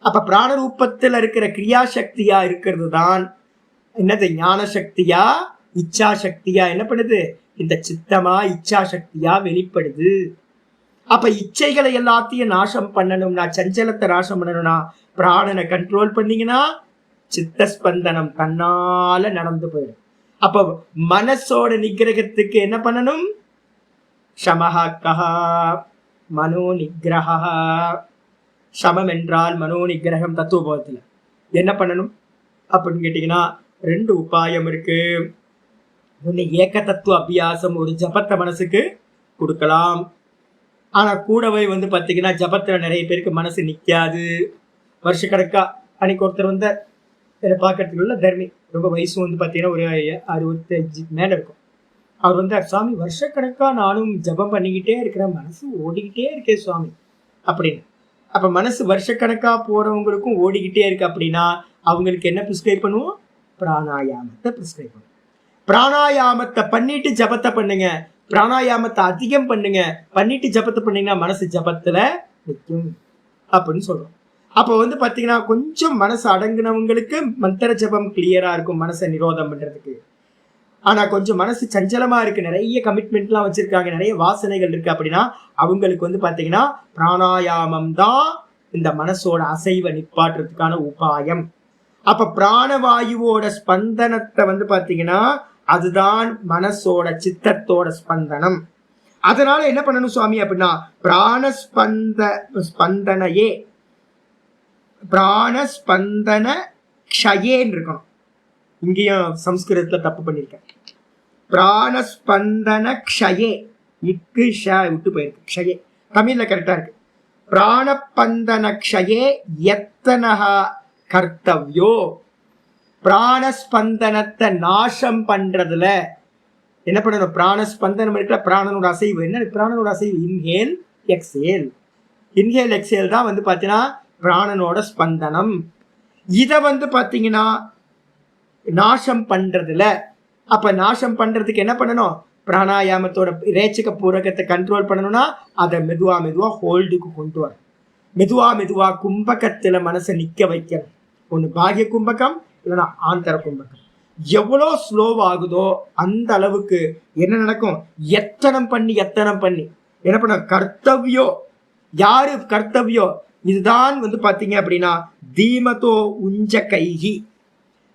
அப்ப பிராண ரூபத்துல இருக்கிற கிரியாசக்தியா இருக்கிறது தான் என்னது? ஞான சக்தியா இச்சா சக்தியா என்ன பண்ணுது? இந்த சித்தமா இச்சா சக்தியா வெளிப்படுது. அப்ப இச்சைகளை எல்லாத்தையும் நாசம் பண்ணணும்னா, சஞ்சலத்தை நாசம் பண்ணணும்னா, பிராணனை கண்ட்ரோல் பண்ணீங்கன்னா சித்தஸ்பந்தனம் தன்னால நடந்து போயிடும். அப்ப மனசோட நிகிரகத்துக்கு என்ன பண்ணணும்? சமஹா மனோ நிகிரகா. சமம் என்றால் மனோ நிகிரகம் தத்துவபோதத்துல என்ன பண்ணணும் அப்படின்னு கேட்டீங்கன்னா 2 உபாயம் இருக்கு. ஒண்ணு ஏக தத்துவ அபியாசம், ஒரு ஜபத்தை மனசுக்கு கொடுக்கலாம். ஆனா கூடவே பாத்தீங்கன்னா ஜபத்துல நிறைய பேருக்கு மனசு நிக்காது. வருஷக்கணக்கா அன்னைக்கு ஒருத்தர் என்னை பார்க்கறதுக்கு உள்ள தர்மி, ரொம்ப வயசு பாத்தீங்கன்னா ஒரு 65 மேல இருக்கும். அவர் சுவாமி வருஷக்கணக்கா நானும் ஜபம் பண்ணிக்கிட்டே இருக்கிறேன், மனசு ஓடிக்கிட்டே இருக்கேன் சுவாமி அப்படின்னு. அப்ப மனசு வருஷக்கணக்கா போறவங்களுக்கும் ஓடிக்கிட்டே இருக்கு அப்படின்னா அவங்களுக்கு என்ன பிரிஸ்கிரைப் பண்ணுவோம்? பிராணாயாமத்தை பிரிஸ்கிரைப் பண்ணுவோம். பிராணாயாமத்தை பண்ணிட்டு ஜபத்தை பண்ணுங்க, பிராணாயாமத்தை அதிகம் பண்ணுங்க, பண்ணிட்டு ஜபத்தை பண்ணீங்கன்னா மனசு ஜபத்துல நிற்கும் அப்படின்னு சொல்றோம். அப்ப பாத்தீங்கன்னா கொஞ்சம் மனசு அடங்குனவங்களுக்கு மந்திர ஜபம் கிளியரா இருக்கும் மனசை நிரோதம் பண்றதுக்கு. ஆனா கொஞ்சம் மனசு சஞ்சலமா இருக்கு, நிறைய கமிட்மெண்ட் எல்லாம் வச்சிருக்காங்க, நிறைய வாசனைகள் இருக்கு அப்படின்னா அவங்களுக்கு பாத்தீங்கன்னா பிராணாயாமம் தான் இந்த மனசோட அசைவை நிப்பாட்டுறதுக்கான உபாயம். அப்ப பிராணவாயுவோட ஸ்பந்தனத்தை பாத்தீங்கன்னா அதுதான் மனசோட சித்தத்தோட ஸ்பந்தனம். அதனால என்ன பண்ணணும் சுவாமி அப்படின்னா ஸ்பந்தனையே பிராணஸ்பந்தன க்ஷயேன்னு இருக்கணும். இங்கேயும் சம்ஸ்கிருதத்துல தப்பு பண்ணிருக்கேன். பிராணஸ்பந்தன க்ஷயே, இக்கு ஷ விட்டு போயிருக்கு, க்ஷயே தமிழ்ல கரெக்டா இருக்கு. பிராணபந்தன க்ஷயே எத்தனஹா கர்த்தவ்யோ. பிராணஸ்பந்தனத்தை நாசம் பண்றதுல என்ன பண்ணணும்? பிராணஸ்பந்தனம் இருக்கிற பிராணனோட அசைவு என்ன? பிராணனோட அசைவு இன்ஹேல் எக்ஸேல். இன்ஹேல் எக்ஸேல் தான் பாத்தீங்கன்னா பிராணனோட ஸ்பந்தனம். இத பாத்தீங்கன்னா நாசம் பண்றதுல, அப்ப நாசம் பண்றதுக்கு என்ன பண்ணணும்? பிராணாயாமத்தோட ரேச்சக பூரகத்தை கண்ட்ரோல் பண்ணணும்னா அதை மெதுவா மெதுவா ஹோல்டுக்கு கொண்டு வர, மெதுவா மெதுவா கும்பகத்துல மனசை நிக்க வைக்கணும். ஒண்ணு பாகிய கும்பகம் இல்லைன்னா ஆந்தர கும்பகம். எவ்வளோ ஸ்லோவாகுதோ அந்த அளவுக்கு என்ன நடக்கும்? எத்தனம் பண்ணி என்ன பண்ண கர்த்தவ்யோ. யாரு கர்த்தவ்யோ? இதுதான் பாத்தீங்க அப்படின்னா தீமத்தோ உஞ்ச கைகி.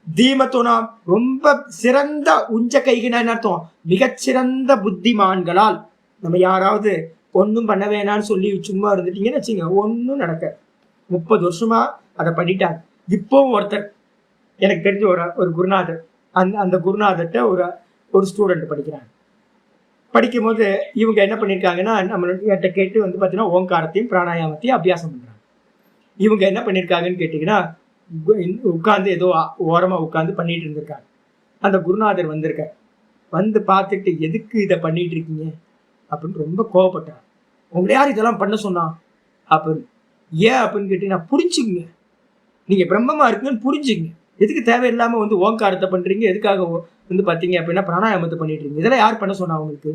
தீமத்தோனா ரொம்ப சிறந்த, உஞ்ச கைகினா என்ன அர்த்தம்? மிகச்சிறந்த புத்திமான்களால். நம்ம யாராவது ஒன்னும் பண்ண வேணான்னு சொல்லி சும்மா இருந்துட்டீங்கன்னு வச்சுங்க, ஒன்னும் நடக்க. 30 வருஷமா அதை பண்ணிட்டாங்க. இப்போ ஒருத்தர் எனக்கு தெரிஞ்ச ஒரு குருநாதர், அந்த குருநாதர்கிட்ட ஒரு ஸ்டூடெண்ட் படிக்கிறாங்க. படிக்கும் போது இவங்க என்ன பண்ணியிருக்காங்கன்னா நம்மள்கிட்ட கேட்டு பார்த்தீங்கன்னா ஓங்காரத்தையும் பிராணாயாமத்தையும் அபியாசம் பண்றாங்க. இவங்க என்ன பண்ணியிருக்காங்கன்னு கேட்டீங்கன்னா உட்காந்து ஏதோ ஓரமா உட்காந்து பண்ணிட்டு இருந்திருக்காங்க. அந்த குருநாதர் பார்த்துட்டு எதுக்கு இதை பண்ணிட்டு இருக்கீங்க அப்படின்னு ரொம்ப கோவப்பட்டார். உங்களை யார் இதெல்லாம் பண்ண சொன்னா அப்படின்னு. ஏன் அப்படின்னு கேட்டீங்கன்னா புரிஞ்சுக்குங்க, நீங்க பிரம்மமா இருக்குன்னு புரிஞ்சுக்குங்க. எதுக்கு தேவையில்லாம ஓங்காரத்தை பண்றீங்க, எதுக்காக பாத்தீங்க அப்படின்னா பிராணாயாமத்தை பண்ணிட்டு இருக்கீங்க, இதெல்லாம் யார் பண்ண சொன்னா அவங்களுக்கு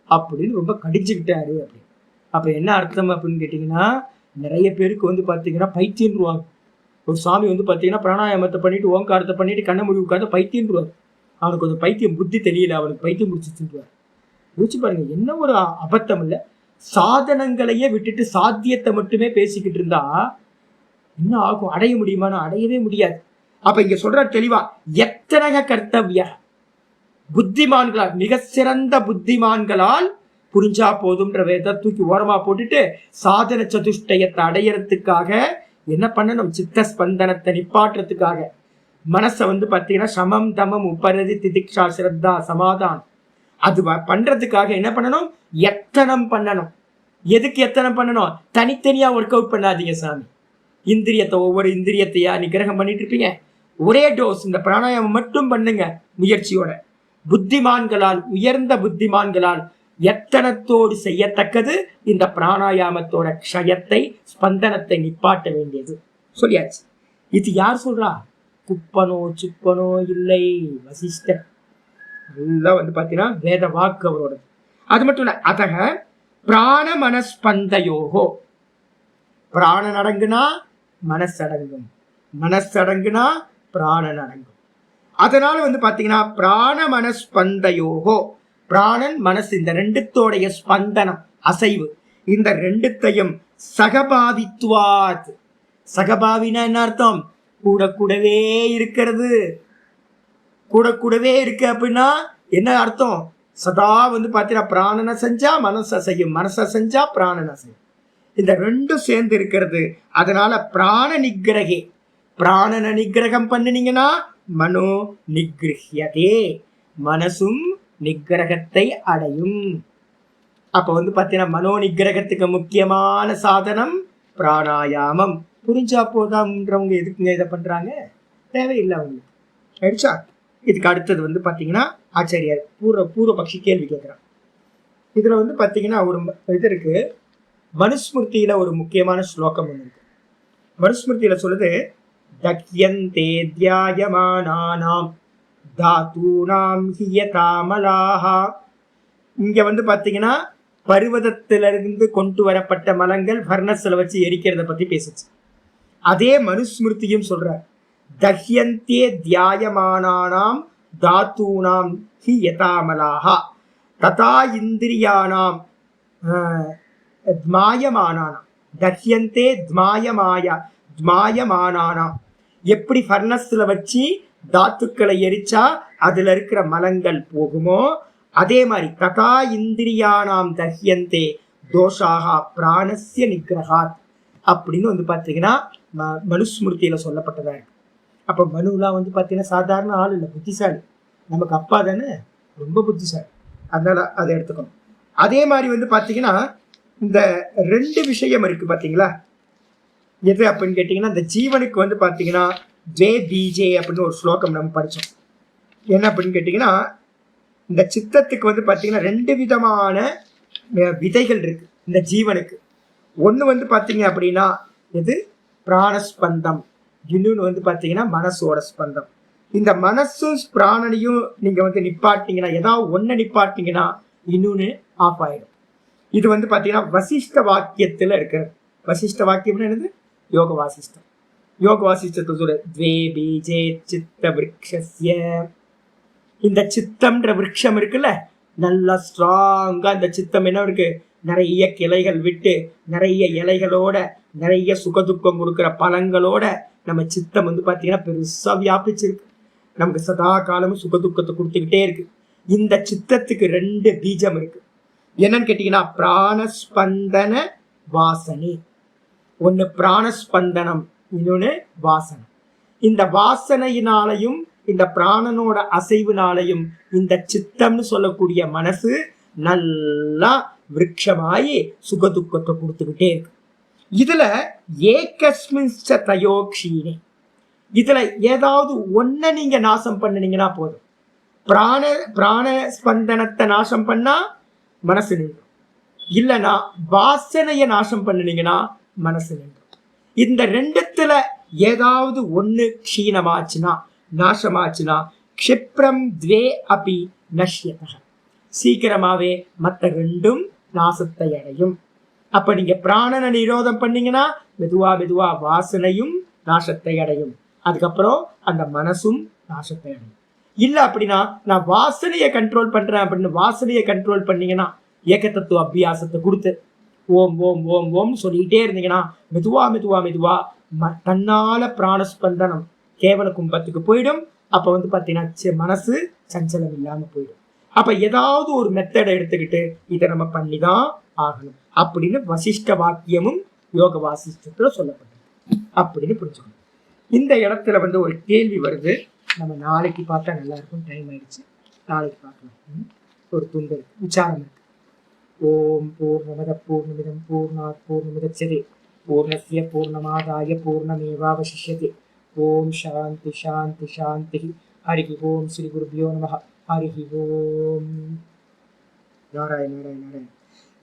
அப்படின்னு ரொம்ப கடிச்சுக்கிட்டாரு அப்படின்னு. அப்ப என்ன அர்த்தம் அப்படின்னு கேட்டீங்கன்னா நிறைய பேருக்கு பாத்தீங்கன்னா பைத்தியன்றுவாங்க. ஒரு சாமி பாத்தீங்கன்னா பிராணாயாமத்தை பண்ணிட்டு ஓங்காரத்தை பண்ணிட்டு கண்ண மூடி உட்காந்து பைத்தியன்றுவார். அவனுக்கு கொஞ்சம் பைத்தியம் புத்தி தெரியல, அவனுக்கு பைத்தியம் முடிச்சுருவார். யோசிச்சு பாருங்க, என்ன ஒரு அபத்தம் இல்ல. சாதனங்களையே விட்டுட்டு சாத்தியத்தை மட்டுமே பேசிக்கிட்டு இருந்தா என்ன ஆகும்? அடைய முடியுமானா அடையவே முடியாது. அப்ப இங்க சொல்ற தெளிவா எத்தனை கர்த்தவிய புத்திமான்களால், மிக சிறந்த புத்திமான்களால் புரிஞ்சா போதும்ன்ற வேத தூக்கி ஓரமா போட்டுட்டு சாதன சதுஷ்டயத்தை அடையறதுக்காக என்ன பண்ணணும்? சித்த ஸ்பந்தனத்தை நிப்பாட்டுறதுக்காக மனசை பாத்தீங்கன்னா சமம் தமம் உபரதி திதிக்ஷா ஸ்ரத்தா சமாதானம் அது பண்றதுக்காக என்ன பண்ணணும்? எத்தனம் பண்ணணும். எதுக்கு எத்தனம் பண்ணணும்? தனித்தனியா ஒர்க் அவுட் பண்ணாதீங்க சாமி. இந்திரியத்தை ஒவ்வொரு இந்திரியத்தையா நிகிரகம் பண்ணிட்டு இருப்பீங்க. ஒரே டோஸ் இந்த பிராணாயாமம் மட்டும் பண்ணுங்க முயற்சியோட. புத்திமான்களால், உயர்ந்த புத்திமான்களால் எத்தனத்தோடு செய்யத்தக்கது இந்த பிராணாயாமத்தோட க்ஷயத்தை, ஸ்பந்தனத்தை நிப்பாட்ட வேண்டியது. சொல்லியாச்சு. இது யார் சொல்றா? குப்பனோ சுப்பனோ இல்லை, வசிஷ்டர். எல்லாம் பாத்தீங்கன்னா வேத வாக்கு அவரோட. அது மட்டும் இல்ல, அதக பிராண மனஸ்பந்தயோகோ. பிராணன் அடங்குனா மனசடங்கும், மனசடங்குனா பிராணன் அடங்கும். அதனால பாத்தீங்கன்னா பிராண மனஸ்பந்தயோகோ, பிராணன் மனசு இந்த ரெண்டுத்தோடைய ஸ்பந்தனம் அசைவு, இந்த ரெண்டுத்தையும் சகபாவித்துவாத். சகபாவினா என்ன அர்த்தம்? கூட கூடவே இருக்கிறது. கூட கூடவே இருக்கு அப்படின்னா என்ன அர்த்தம்? சதா வந்து பார்த்தீங்கன்னா பிராணனை செஞ்சா மனசை செய்யும், மனசை செஞ்சா பிராணனை செய்யும். இந்த ரெண்டும் சேர்ந்து இருக்கிறது. அதனால பிராண நிகிரகே, பிராணனை நிகிரகம் பண்ணினீங்கன்னா மனோ நிகிரஹ்யதே, மனசும் நிகிரகத்தை அடையும். அப்ப வந்து பார்த்தீங்கன்னா மனோ நிகிரகத்துக்கு முக்கியமான சாதனம் பிராணாயாமம். புரிஞ்சா போதான்றவங்க எதுக்குங்க இதை பண்றாங்க? தேவையில்லை அவங்களுக்கு. ஆயிடுச்சா? இதுக்கு அடுத்தது வந்து பார்த்தீங்கன்னா ஆச்சாரியார் பூர்வபக்ஷி கேள்வி கேட்குறான். இதுல வந்து பார்த்தீங்கன்னா ஒரு இது இருக்கு. மனுஸ்மிருதியில ஒரு முக்கியமான ஸ்லோகம் ஒன்று இருக்கு. மனுஸ்மிருதியில சொல்லுது, தக்யந்தே தியாயமானானாம் தாத்தூனாம் ஹியதாமலாஹா. இங்க வந்து பார்த்தீங்கன்னா பர்வதத்திலிருந்து கொண்டு வரப்பட்ட மலங்கள் பர்ணஸ்ல வச்சு எரிக்கிறத பத்தி பேசுச்சு. அதே மனுஸ்மிருதியும் சொல்ற, தஹ்யந்தே தியாயமானானாம் தாத்தூனாம் ஹி யதாமலாஹா ததா இந்திரியானாம் மாயமானானாம். தஹ்யந்தே மாயமானானாம். எப்படி ஃபர்னஸ்ல வச்சு தாத்துக்களை எரிச்சா அதுல இருக்கிற மலங்கள் போகுமோ அதே மாதிரி ததா இந்திரியானாம் தஹ்யந்தே தோஷாகா பிராணஸ்ய நிகிரகாத் அப்படின்னு வந்து பார்த்தீங்கன்னா மனுஸ்மிருதியில சொல்லப்பட்டதா இருக்கு. அப்ப மனுலாம் வந்து பார்த்தீங்கன்னா சாதாரண ஆள் இல்லை, புத்திசாலி. நமக்கு அப்பா தானே, ரொம்ப புத்திசாலி. அதனால அதை எடுத்துக்கணும். அதே மாதிரி வந்து பார்த்தீங்கன்னா இந்த ரெண்டு விஷயம் இருக்கு பார்த்தீங்களா? எது அப்படின்னு கேட்டீங்கன்னா, இந்த ஜீவனுக்கு வந்து பார்த்தீங்கன்னா ஜே பிஜே அப்படின்னு ஒரு ஸ்லோகம் நம்ம படித்தோம். என்ன அப்படின்னு கேட்டீங்கன்னா, இந்த சித்தத்துக்கு வந்து பார்த்தீங்கன்னா ரெண்டு விதமான விதைகள் இருக்கு இந்த ஜீவனுக்கு. ஒன்று வந்து பார்த்தீங்க அப்படின்னா இது பிராணஸ்பந்தம், இன்னொன்று வந்து பார்த்தீங்கன்னா மனசோட ஸ்பந்தம். இந்த மனசும் பிராணனையும் நீங்க வந்து நிப்பாட்டிங்கன்னா, ஏதாவது ஒன்று நிப்பாட்டிங்கன்னா இன்னொன்று ஆஃப் ஆயிடும். இது வந்து பார்த்தீங்கன்னா வசிஷ்ட வாக்கியத்தில் இருக்கிறது. வசிஷ்ட வாக்கியம்னு என்னது? யோக வாசிஷ்டம். யோக வாசிஷ்டத்தை சொல்ற த்வே பீஜே சித்த விருக்ஷஸ்ய. இந்த சித்தம்ன்ற விருட்சம் இருக்குல்ல, நல்லா ஸ்ட்ராங்கா இந்த சித்தம் என்ன இருக்கு, நிறைய கிளைகள் விட்டு நிறைய இலைகளோட நிறைய சுகதுக்கம் கொடுக்குற பழங்களோட நம்ம சித்தம் வந்து பார்த்தீங்கன்னா பெருசா வியாபிச்சிருக்கு. நமக்கு சதா காலமும் சுகதுக்கத்தை கொடுத்துக்கிட்டே இருக்கு. இந்த சித்தத்துக்கு ரெண்டு பீஜம் இருக்கு. என்னன்னு கேட்டீங்கன்னா பிராணஸ்பந்தன வாசனை. ஒன்னு பிராணஸ்பந்தனம், இன்னொன்னு வாசனை. இந்த வாசனையினாலையும் இந்த பிராணனோட அசைவுனாலையும் இந்த சித்தம்னு சொல்லக்கூடிய மனசு நல்லா விருட்சமாயி சுகதுக்கத்தை கொடுத்துக்கிட்டே இருக்கு. இதுல ஏகஸ்மின்ச்ச தயோக்ஷீனே, இதுல ஏதாவது ஒன்ன நீங்க நாசம் பண்ணினீங்கன்னா போதும். பிராண ஸ்பந்தனத்தை நாசம் பண்ணா மனசு நின்றும், இல்லைன்னா வாசனைய நாசம் பண்ணினீங்கன்னா மனசு நின்றும். இந்த ரெண்டுத்துல ஏதாவது ஒண்ணு க்ஷீணமாச்சுன்னா, நாசமாச்சுன்னா க்ஷிப்ரம் த்வே அபி நஷ்யதஹ, சீக்கிரமாவே மற்ற ரெண்டும் நாசத்தை அடையும். அப்ப நீங்க பிராணனை நிரோதம் பண்ணீங்கன்னா மெதுவா மெதுவா வாசனையும் நாசத்தை அடையும், அதுக்கப்புறம் அந்த மனசும் நாசத்தை அடையும். இல்ல அப்படின்னா நான் வாசனையை கண்ட்ரோல் பண்றேன் அப்படின்னு வாசனையை கண்ட்ரோல் பண்ணீங்கன்னா, ஏக தத்துவ அபியாசத்தை கொடுத்து ஓம் ஓம் ஓம் ஓம் சொல்லிக்கிட்டே இருந்தீங்கன்னா மெதுவா மெதுவா மெதுவா தன்னால பிராணஸ்பந்தனம் கேவல கும்பத்துக்கு போயிடும். அப்ப வந்து பாத்தீங்கன்னா மனசு சஞ்சலம் இல்லாம போயிடும். அப்ப ஏதாவது ஒரு மெத்தடை எடுத்துக்கிட்டு இதை நம்ம பண்ணிதான் ஆகணும் அப்படின்னு வசிஷ்ட வாக்கியமும் யோக வாசிஷ்டத்துல சொல்லப்பட்டது அப்படின்னு புரிஞ்சுக்கணும். இந்த இடத்துல வந்து ஒரு கேள்வி வருது, நம்ம நாளைக்கு பார்த்தா நல்லா இருக்கும், டைம் ஆயிடுச்சு, நாளைக்கு பார்க்கலாம். ஒரு துண்டு இருக்கு, விசாரம் இருக்கு. ஓம் பூர்ணமத பூர்ணமிதம் பூர்ணாத் பூர்ணமுதச்யதே பூர்ணஸ்ய பூர்ணமாதாய பூர்ணமேவாவசிஷ்யதே. ஓம் சாந்தி சாந்தி சாந்தி. ஹரி ஓம் ஸ்ரீ குருபியோ நமஹ. ஹரி ஓம். நாராயண நாராயண நாராயண.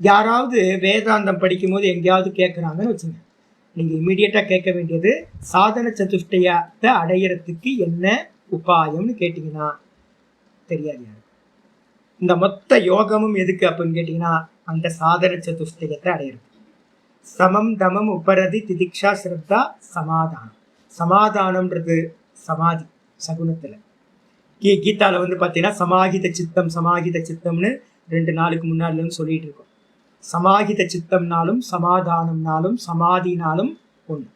யாராவது வேதாந்தம் படிக்கும் போது எங்கேயாவது கேட்குறாங்கன்னு வச்சுங்க, நீங்க இமீடியட்டா கேட்க வேண்டியது சாதன சதுஷ்டயத்தை அடையிறதுக்கு என்ன உபாயம்னு கேட்டீங்கன்னா தெரியாது யாரு. இந்த மொத்த யோகமும் எதுக்கு அப்படின்னு கேட்டீங்கன்னா அந்த சாதன சதுஷ்டயத்தை அடையிறது. சமம் தமம் உபரதி திதிக்ஷா ஸ்ரத்தா சமாதானம். சமாதானம்ன்றது சமாதி சகுனத்துல. கீதால வந்து பாத்தீங்கன்னா சமாஹித சித்தம் சமாஹித சித்தம்னு 2 நாளுக்கு முன்னாடில இருந்து சொல்லிட்டு இருக்கோம். சமாஹித சித்தம்னாலும் சமாதானம்னாலும் சமாதினாலும் ஒண்ணு.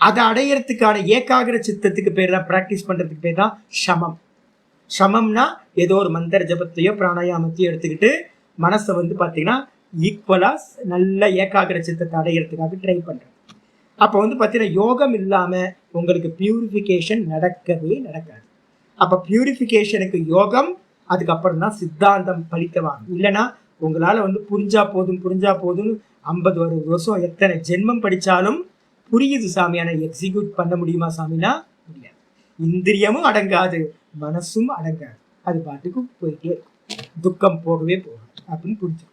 அதை அடையிறதுக்கான ஏகாகிர சித்தத்துக்கு பேர் தான், பிராக்டிஸ் பண்றதுக்கு பேர் தான் சமம். சமம்னா ஏதோ ஒரு மந்திர ஜபத்தையோ பிராணாயாமத்தையோ எடுத்துக்கிட்டு மனசை வந்து பார்த்தீங்கன்னா ஈக்குவலா நல்ல ஏகாகிர சித்தத்தை அடையிறதுக்காக ட்ரை பண்றேன். அப்போ வந்து பார்த்தீங்கன்னா யோகம் இல்லாம உங்களுக்கு பியூரிஃபிகேஷன் நடக்கவே நடக்காது. அப்போ பியூரிஃபிகேஷனுக்கு யோகம், அதுக்கப்புறம் தான் சித்தாந்தம் பலிக்கவாங்க. இல்லைன்னா உங்களால வந்து புரிஞ்சா போதும் 50 வருஷம் எத்தனை ஜென்மம் படிச்சாலும் புரியுது சாமி, ஆனால் எக்ஸிக்யூட் பண்ண முடியுமா சாமினா முடியாது. இந்திரியமும் அடங்காது, மனசும் அடங்காது, அது பாட்டுக்கு போயிட்டே இருக்கும். துக்கம் போகவே போகும் அப்படின்னு புரிஞ்சுக்கணும்.